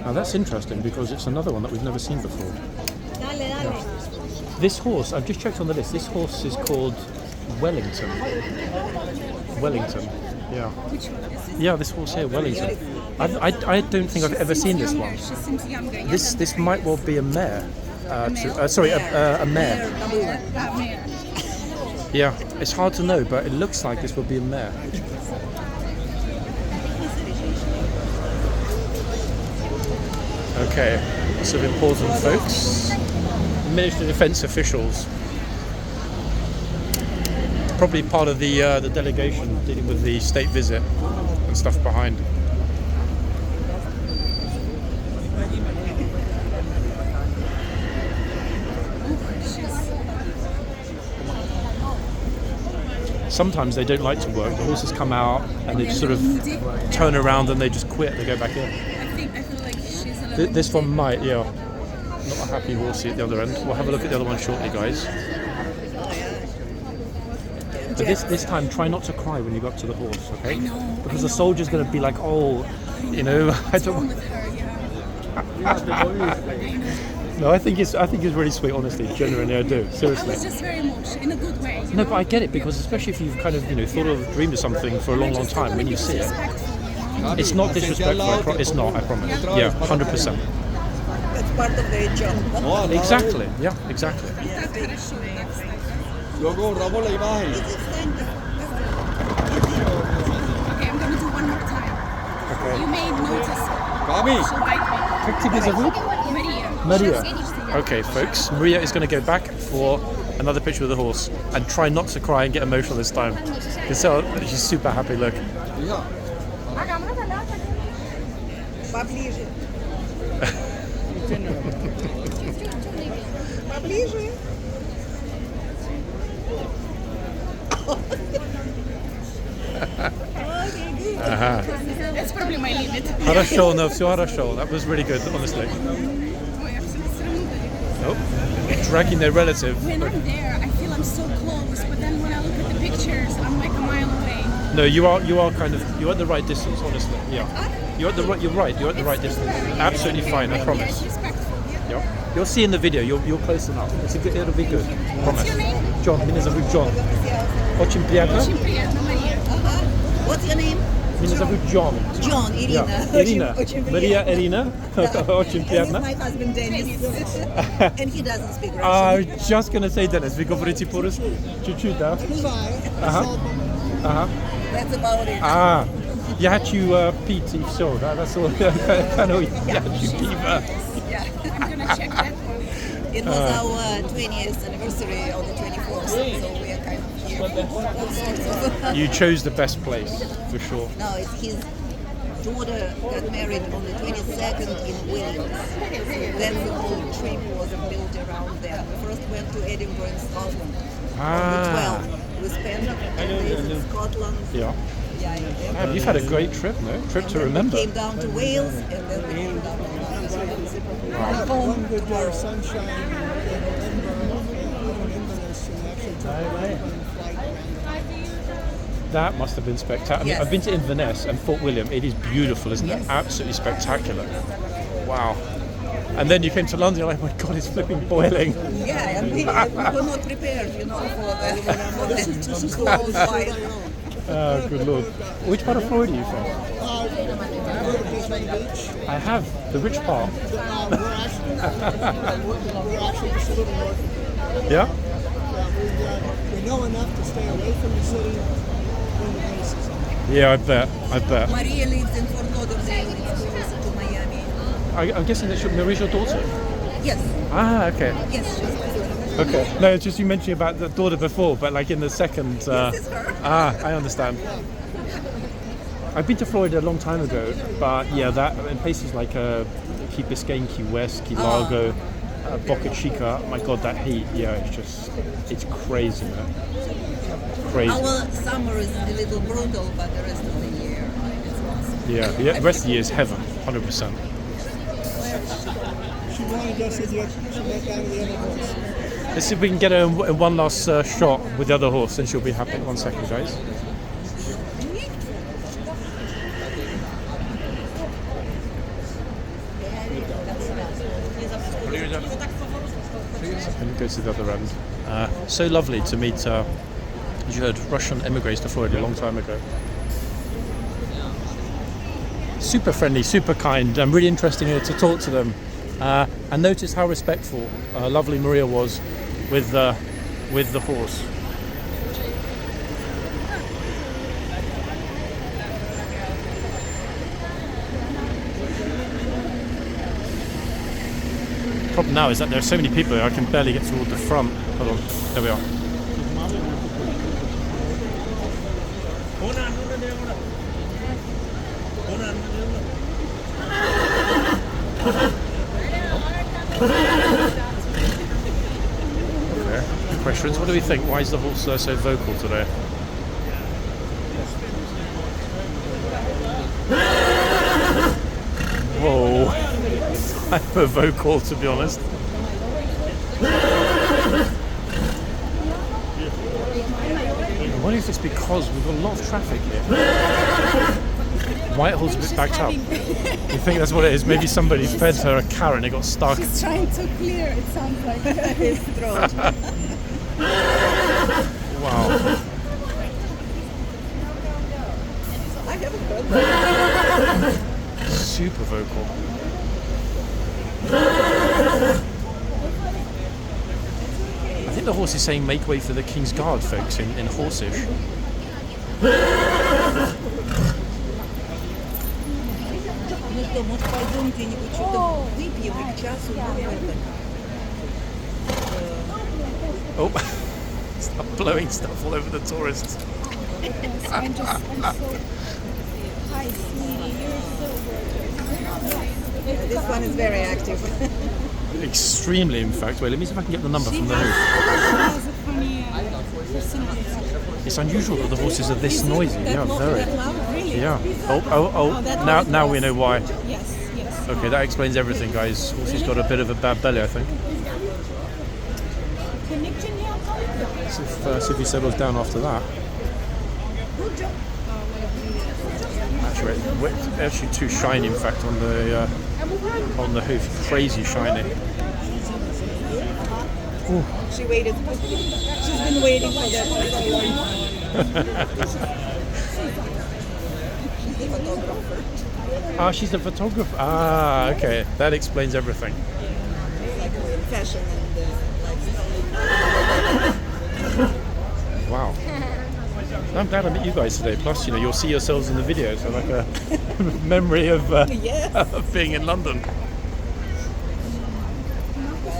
Now that's interesting because it's another one that we've never seen before. Dale, dale. This horse, I've just checked on the list, this horse is called Wellington. Wellington, yeah. Which one? Yeah, this horse here, Wellington. I don't think I've ever seen this one. She seems younger. This might well be a mare. A mare. Mare. Yeah, it's hard to know, but it looks like this will be a mare. Okay, some important folks. Ministry of Defence officials. Probably part of the delegation dealing with the state visit and stuff behind. Sometimes they don't like to work. The horses come out and they just sort of turn around and they just quit. They go back in. I feel like she's a little This one might, yeah. Not a happy horsey at the other end. We'll have a look at the other one shortly, guys. But this time, try not to cry when you go up to the horse, okay? Because the soldier's going to be like, oh, you know, I don't. with her, yeah. No, I think it's really sweet, honestly. Genuinely, I do. I Seriously. was just very emotional, in a good way. No, but I get it because especially if you've kind of, thought of dreamed of something for a long, long time, when you see it, it's not disrespectful. It's not. I promise. Yeah, 100%. That's part of their job. Exactly. Yeah, exactly. Okay, I'm gonna do one more time. Okay. You may notice she'll bite me. Maria. Maria. Okay, folks. Maria is going to go back for another picture with the horse and try not to cry and get emotional this time. You can tell she's super happy. Look. Поближе. Поближе. That's probably my limit. Хорошо, no, все хорошо. That was really good, honestly. Nope. Dragging their relative. When I'm there, I feel I'm so close, but then when I look at the pictures, I'm like a mile away. No, you're at the right distance, honestly. Yeah. You're right. You're at the right distance. Absolutely fine, I promise. It's respectful. Yeah. You'll see in the video. You're close enough. It'll be good. Promise. What's your name? John. Меня зовут John. Очень приятно. Очень приятно, Мария. What's your name? Меня зовут John. John, Irina. Yeah. Irina. Очень Maria приятно. Irina. Очень And he's приятно. my husband Dennis. And he doesn't speak I Russian. was just gonna say, Dennis, вы говорите по-русски? Чуть-чуть, да? Ага. That's about it. Я хочу пить и все, да? That's all. Я хочу пиво. Yeah. I'm gonna check that one. It was our 20th anniversary on the 24th, so we are kind of here. All sorts of. You chose the best place, for sure. No, it's his daughter got married on the 22nd in Williams. Then the whole trip was built around there. We first went to Edinburgh in Scotland on the 12th. We spent 10 days in Scotland. Yeah. Yeah. Man, you've had a great trip, no? Trip to remember. Came down to Wales and then we came down to One good day of sunshine in Edinburgh, Inverness, and actually took a flight around. That must have been spectacular. I mean, Yes. I've been to Inverness and Fort William. It is beautiful, isn't it? Yes. Absolutely spectacular. Wow. And then you came to London, you're like, oh my God, it's flipping boiling. Yeah, and we were not prepared, for the cold weather. Oh, good lord. Which part of Florida are you from? We're beach on the beach. I have the rich part. We're actually just a little north of here. Yeah? We know enough to stay away from the city when the race is on. Yeah, I bet. Maria lives in Fort Lauderdale, it's closer to Miami. I'm guessing that Marie's your daughter? Yes, Ah, okay. yes, she's my daughter. Okay. No, it's just you mentioned about the daughter before, but like in the second. This is her. I understand. I've been to Florida a long time ago, but yeah, that in places like Key Biscayne, Key West, Key Largo, Boca Chica. My God, that heat! Yeah, it's crazy, man. Crazy. Our summer is a little brutal, but the rest of the year it's awesome. Yeah, the rest of the year is heaven, 100%. She wanted us with you. She went down to the other horse. Let's see if we can get her in one last shot with the other horse, and she'll be happy. 1 second, guys. Let me go to the other end. So lovely to meet, as you heard, Russian immigrants to Florida a long time ago. Super friendly, super kind, and really interesting to talk to them. And notice how respectful lovely Maria was with the horse. The problem now is that there are so many people here, I can barely get toward the front. Hold on, there we are. Okay. Questions? What do we think? Why is the horse so vocal today? Whoa. Hyper vocal, to be honest. I wonder if it's because we've got a lot of traffic here. Whitehall's a bit backed up. You think that's what it is? Maybe somebody fed her a carrot and it got stuck. She's trying to clear, it sounds like. His throat. Wow. I haven't heard that. Super vocal. I think the horse is saying make way for the Kingsguard, folks, in Horseish. Может, пойдем где-нибудь что-то выпьем и к часу Oh, stop blowing stuff all over the tourists. I'm so... Hi, sweetie, you're so gorgeous. This one is very active. Extremely, in fact. Wait, let me see if I can get the number from the She hoof. has a funny personality. It's unusual that the horses are this noisy. Yeah, very. Really? Yeah. that Now was- we know why. Yes, yes. Okay, that explains everything, guys. Horses got a bit of a bad belly, I think. See if he settles down after that. Actually, it's actually too shiny, in fact, on the hoof. Crazy shiny. Ooh. She waited. She's been waiting for that for so long. She's the photographer. Ah, she's a photographer. Ah, okay. That explains everything. Like fashion and Wow. I'm glad I met you guys today. Plus, you'll see yourselves in the video, so like a memory of, yes. of being in London.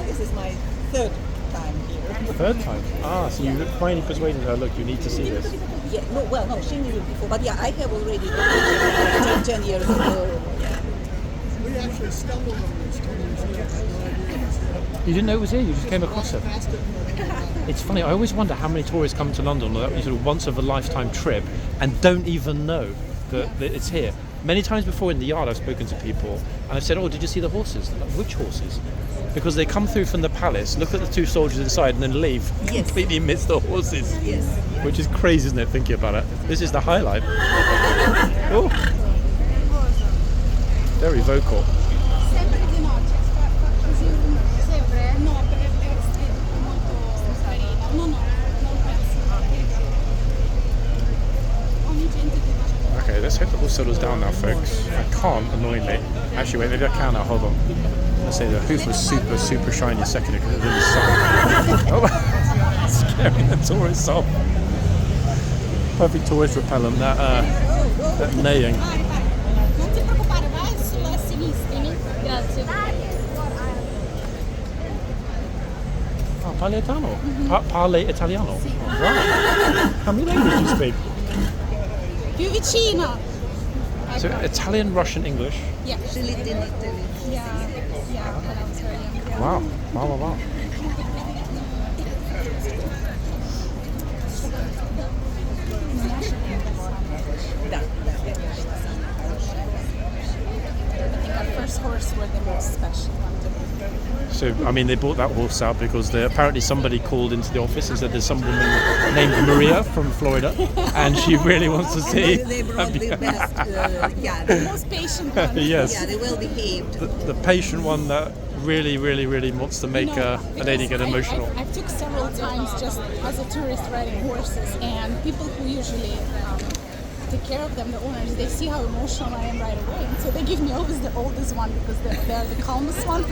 This is my third time here. Third time? Ah, so you finally persuaded her, look, you need to see this. Yeah, no, she knew it before, but yeah, I have already 10 years ago. Yeah. We actually stumbled on this 10 years ago. You didn't know it was here, you just came across it. Past it. It's funny, I always wonder how many tourists come to London on that sort of once of a lifetime trip and don't even know that it's here. Many times before in the yard I've spoken to people and I've said, oh, did you see the horses? They're like, which horses? Because they come through from the palace, look at the two soldiers inside and then leave. Yes. Completely miss the horses. Yes. Which is crazy, isn't it, thinking about it? This is the highlight. Oh. Very vocal. Sempre di notte, così sempre? No, è molto carina. No, non penso. all settles down now, folks. I can't, annoyingly. Actually, wait, maybe I can now. Hold on. Let's say the hoof was super shiny a second ago because it was in the sun. Oh, scaring the tourists off. Perfect tourist repellent, that neighing. Non ti preoccupare, vai sulla sinistra. Grazie. Oh, parli italiano? Parli italiano? Oh, wow. How many languages do you speak? Più vicina. So Italian, Russian, English. Yeah. She lived in Italy. Yeah, when I was very young. Wow. I think our first horse were the most special one. So, I mean, they brought that horse out because apparently somebody called into the office and said there's some woman named Maria from Florida and she really wants to see. They brought the best, The most patient one. Yes. yeah, they well behaved. The patient one that really wants to make a lady get emotional. I took several times just as a tourist riding horses, and people who usually take care of them, the owners, they see how emotional I am right away, and so they give me always the oldest one because they're the calmest one.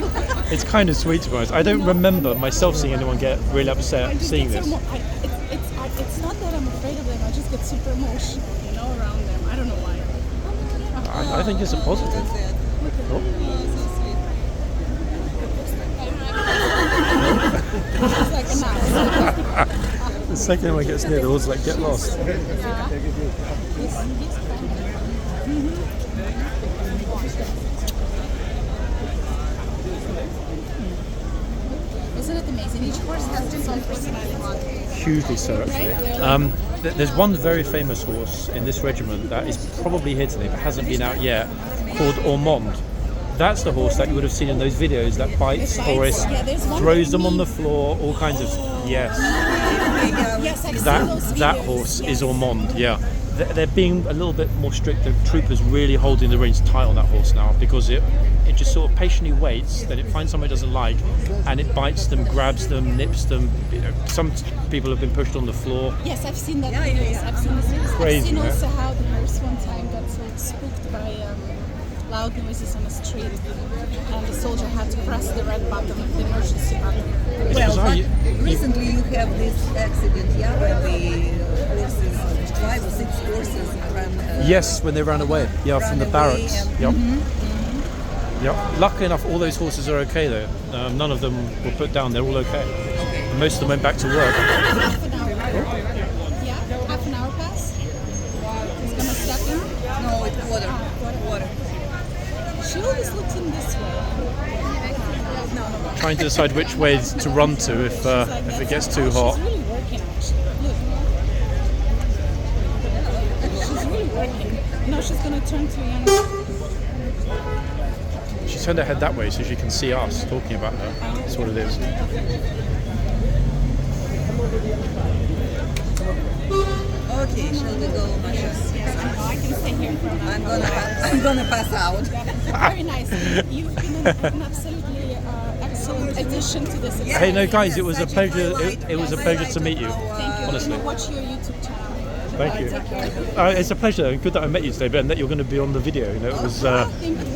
It's kind of sweet to be honest. I don't remember myself seeing anyone get really upset seeing this. It's not that I'm afraid of them, I just get super emotional, around them. I don't know why. I think it's a positive. Oh. It's like a mouse. The second one gets near, the horse like get lost. Isn't it amazing? Each horse has its own personality. Hugely so, actually. There's one very famous horse in this regiment that is probably here today but hasn't been out yet, called Ormond. That's the horse that you would have seen in those videos that bites tourists, throws them on the floor, all kinds of... Yes. Yes, I've seen those videos. That horse is Ormond, yeah. They're being a little bit more strict. The troopers really holding the reins tight on that horse now because it just sort of patiently waits, then it finds someone it doesn't like and it bites them, grabs them, nips them. Some people have been pushed on the floor. Yes, I've seen that videos. I've seen this videos. Crazy, I've seen man. also how the horse one time got so spooked by loud noises on the street and the soldier had to press the red button, the emergency button. Well, but recently you have this accident, where the horses, 5 or 6 horses ran. Yes, when they ran away. Yeah, from the barracks. Yep. Yep. Luckily enough, all those horses are okay though. None of them were put down. They're all okay. And most of them went back to work. Half an hour. Yeah, half an hour pass. He's gonna step in. No, it's water. She always looks in this way. No. Trying to decide which way to run to if it gets too hot. She's really working actually. Look. She's really working. No, she's gonna turn to you. She turned her head that way so she can see us talking about her. That's what it is. Okay, shall we go, Masha? Yes, I can stay here for a while. I'm gonna pass out. Very nice. You've been an absolutely excellent addition to this. Hey, no, guys, it was a pleasure. It was a pleasure to meet you. Thank you. Honestly. Watch your YouTube channel. Thank you. It's a pleasure. Good that I met you today, Ben. That you're going to be on the video. It was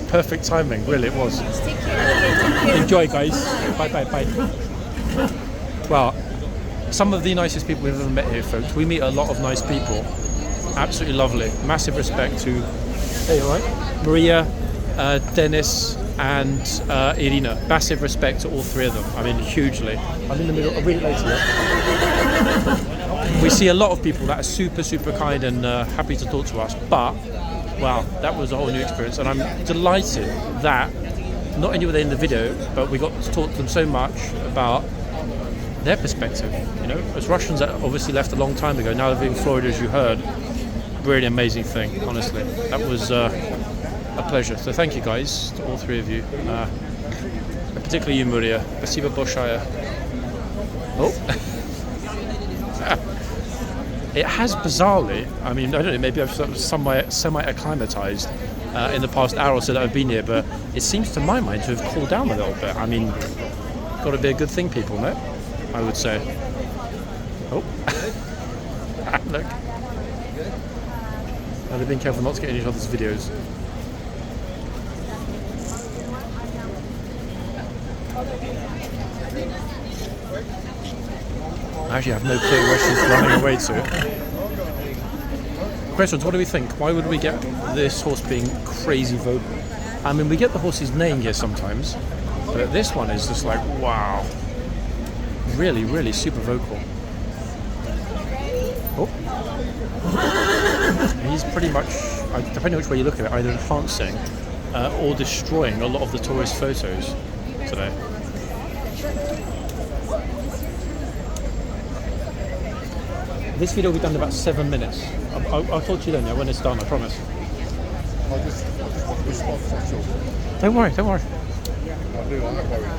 perfect timing. Really, it was. Take care. Enjoy, guys. Bye. Well, some of the nicest people we've ever met here, folks. We meet a lot of nice people. Absolutely lovely. Massive respect to, hey, all right, Maria, Dennis, and Irina. Massive respect to all 3 of them. I mean, hugely. I'm in the middle. I'll read it later. We see a lot of people that are super kind and happy to talk to us. But, wow, that was a whole new experience. And I'm delighted that not only were they in the video, but we got to talk to them so much about their perspective. As Russians that obviously left a long time ago, now living in Florida, as you heard, really amazing thing, honestly. That was a pleasure. So thank you guys, to all 3 of you. Particularly you, Maria. Спасибо большое. Oh. It has bizarrely, I mean, I don't know, maybe I've sort of semi-acclimatized in the past hour or so that I've been here, but it seems to my mind to have cooled down a little bit. I mean, got to be a good thing, people, no? I would say. Oh. Look. they've been careful not to get in each other's videos. I actually have no clue where she's running away to. Questions, what do we think? Why would we get this horse being crazy vocal? I mean, we get the horse's neighing here sometimes, but this one is just like, wow. Really, really super vocal. Oh. He's pretty much, depending on which way you look at it, either enhancing or destroying a lot of the tourist photos today. This video will be done in about 7 minutes. I'll talk to you then, yeah, when it's done, I promise. I just want the response, that's all. Don't worry, don't worry. I do, I'm not worried.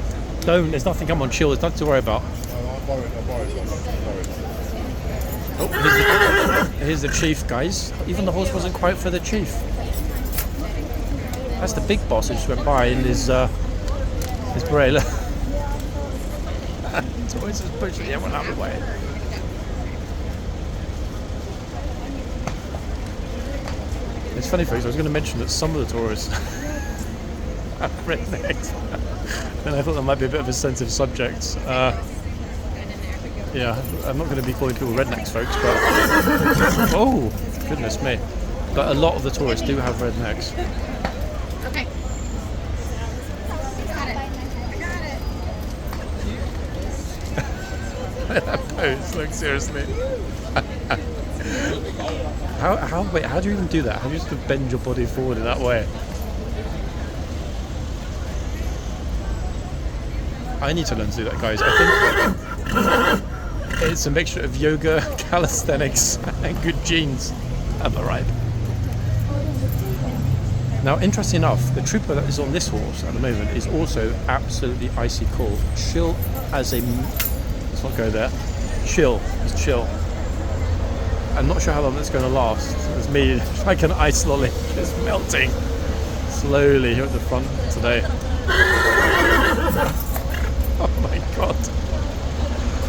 Don't, there's nothing, come on, chill, there's nothing to worry about. No, I'm worried. Oh, here's the chief, guys. Even the horse wasn't quite for the chief. That's the big boss who just went by in his parade. It's always just pushing everyone out of the way. It's funny, folks, I was going to mention that some of the tourists have rednecks, and I thought that might be a bit of a sensitive subject. Yeah, I'm not going to be calling people rednecks, folks, but... Oh, goodness me. But a lot of the tourists do have rednecks. Okay. Got it. That pose, like, seriously. Wait, how do you even do that? How do you just bend your body forward in that way? I need to learn to do that, guys. I think it's a mixture of yoga, calisthenics, and good genes. Am I right? Now, interesting enough, the trooper that is on this horse at the moment is also absolutely icy cold. Chill as a... Let's not go there. Chill. It's chill. I'm not sure how long that's going to last. It's me like an ice lolly, just melting slowly here at the front today. Oh my god.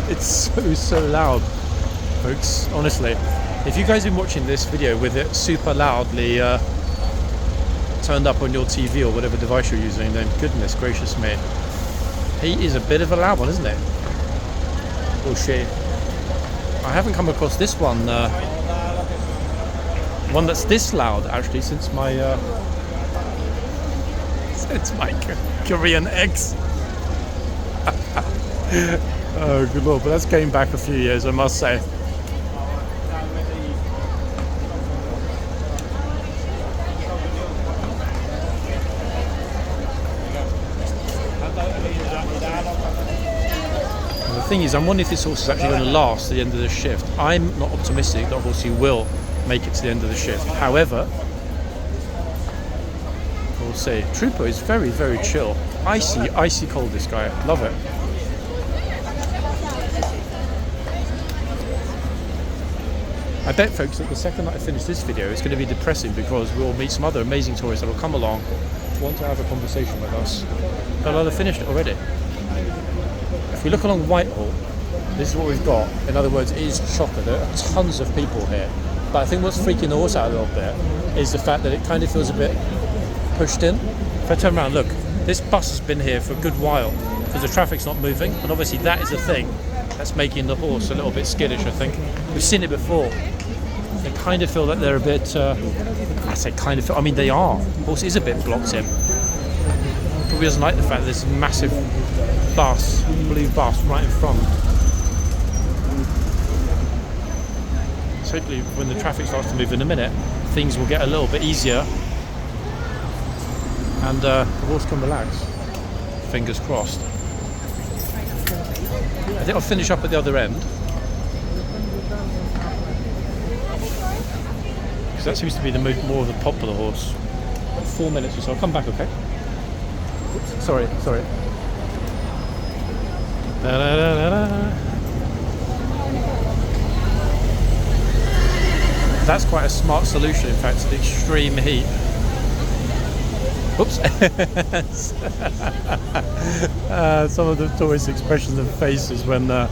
It's so loud, folks, honestly. If you guys have been watching this video with it super loudly turned up on your TV or whatever device you're using, then goodness gracious me. He is a bit of a loud one, isn't it? Or she. I haven't come across this one that's this loud actually since my Korean ex. Oh good lord, but that's going back a few years, I must say. The thing is, I'm wondering if this horse is actually going to last to the end of the shift. I'm not optimistic that Horsey will make it to the end of the shift. However, we'll see. Trooper is very, very chill. Icy cold, this guy. Love it. I bet, folks, that the second that I finish this video, it's going to be depressing because we'll meet some other amazing tourists that will come along, want to have a conversation with us. But I'll have finished it already. If we look along Whitehall, this is what we've got. In other words, it is chocker. There are tons of people here. But I think what's freaking the horse out a little bit is the fact that it kind of feels a bit pushed in. If I turn around, look, this bus has been here for a good while because the traffic's not moving. And obviously that is a thing that's making the horse a little bit skittish, I think. We've seen it before. They kind of feel that they're a bit, I say kind of feel, I mean they are. The horse is a bit blocked in. Probably doesn't like the fact that there's a massive bus, blue bus right in front. So hopefully when the traffic starts to move in a minute, things will get a little bit easier and the horse can relax. Fingers crossed. I think I'll finish up at the other end. Because that seems to be the more of the popular horse. 4 minutes or so. I'll come back, okay? Oops, sorry. Da, da, da, da, da. That's quite a smart solution, in fact, to the extreme heat. Oops. Some of the tourist expressions and faces when they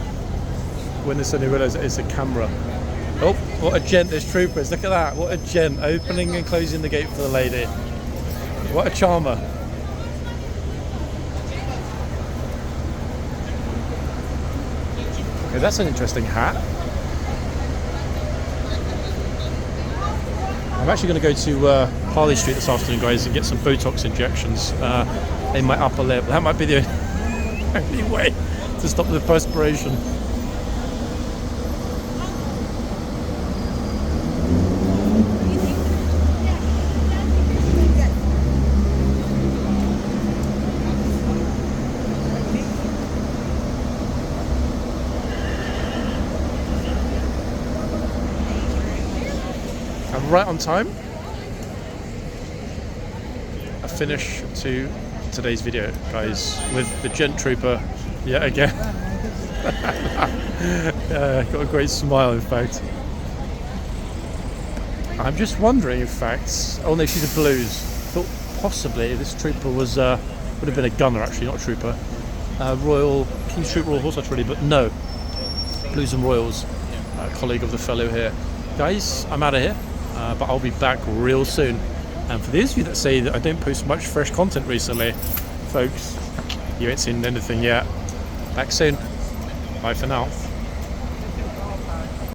suddenly realise it's a camera. Oh, what a gent this trooper is. Look at that. What a gent. Opening and closing the gate for the lady. What a charmer. Okay, that's an interesting hat. I'm actually going to go to Harley Street this afternoon, guys, and get some Botox injections in my upper lip. That might be the only way to stop the perspiration. I'm right on time. A finish to today's video, guys, with the gent trooper yet again. Got a great smile, in fact. I'm just wondering, in fact. Oh no, she's a blues. Thought possibly this trooper was would have been a gunner, actually, not a trooper. Royal King's Troop Royal Horse Artillery, but no, Blues and Royals, colleague of the fellow here. Guys, I'm out of here. But I'll be back real soon. And for those of you that say that I don't post much fresh content recently, folks, you ain't seen anything yet. Back soon. Bye for now.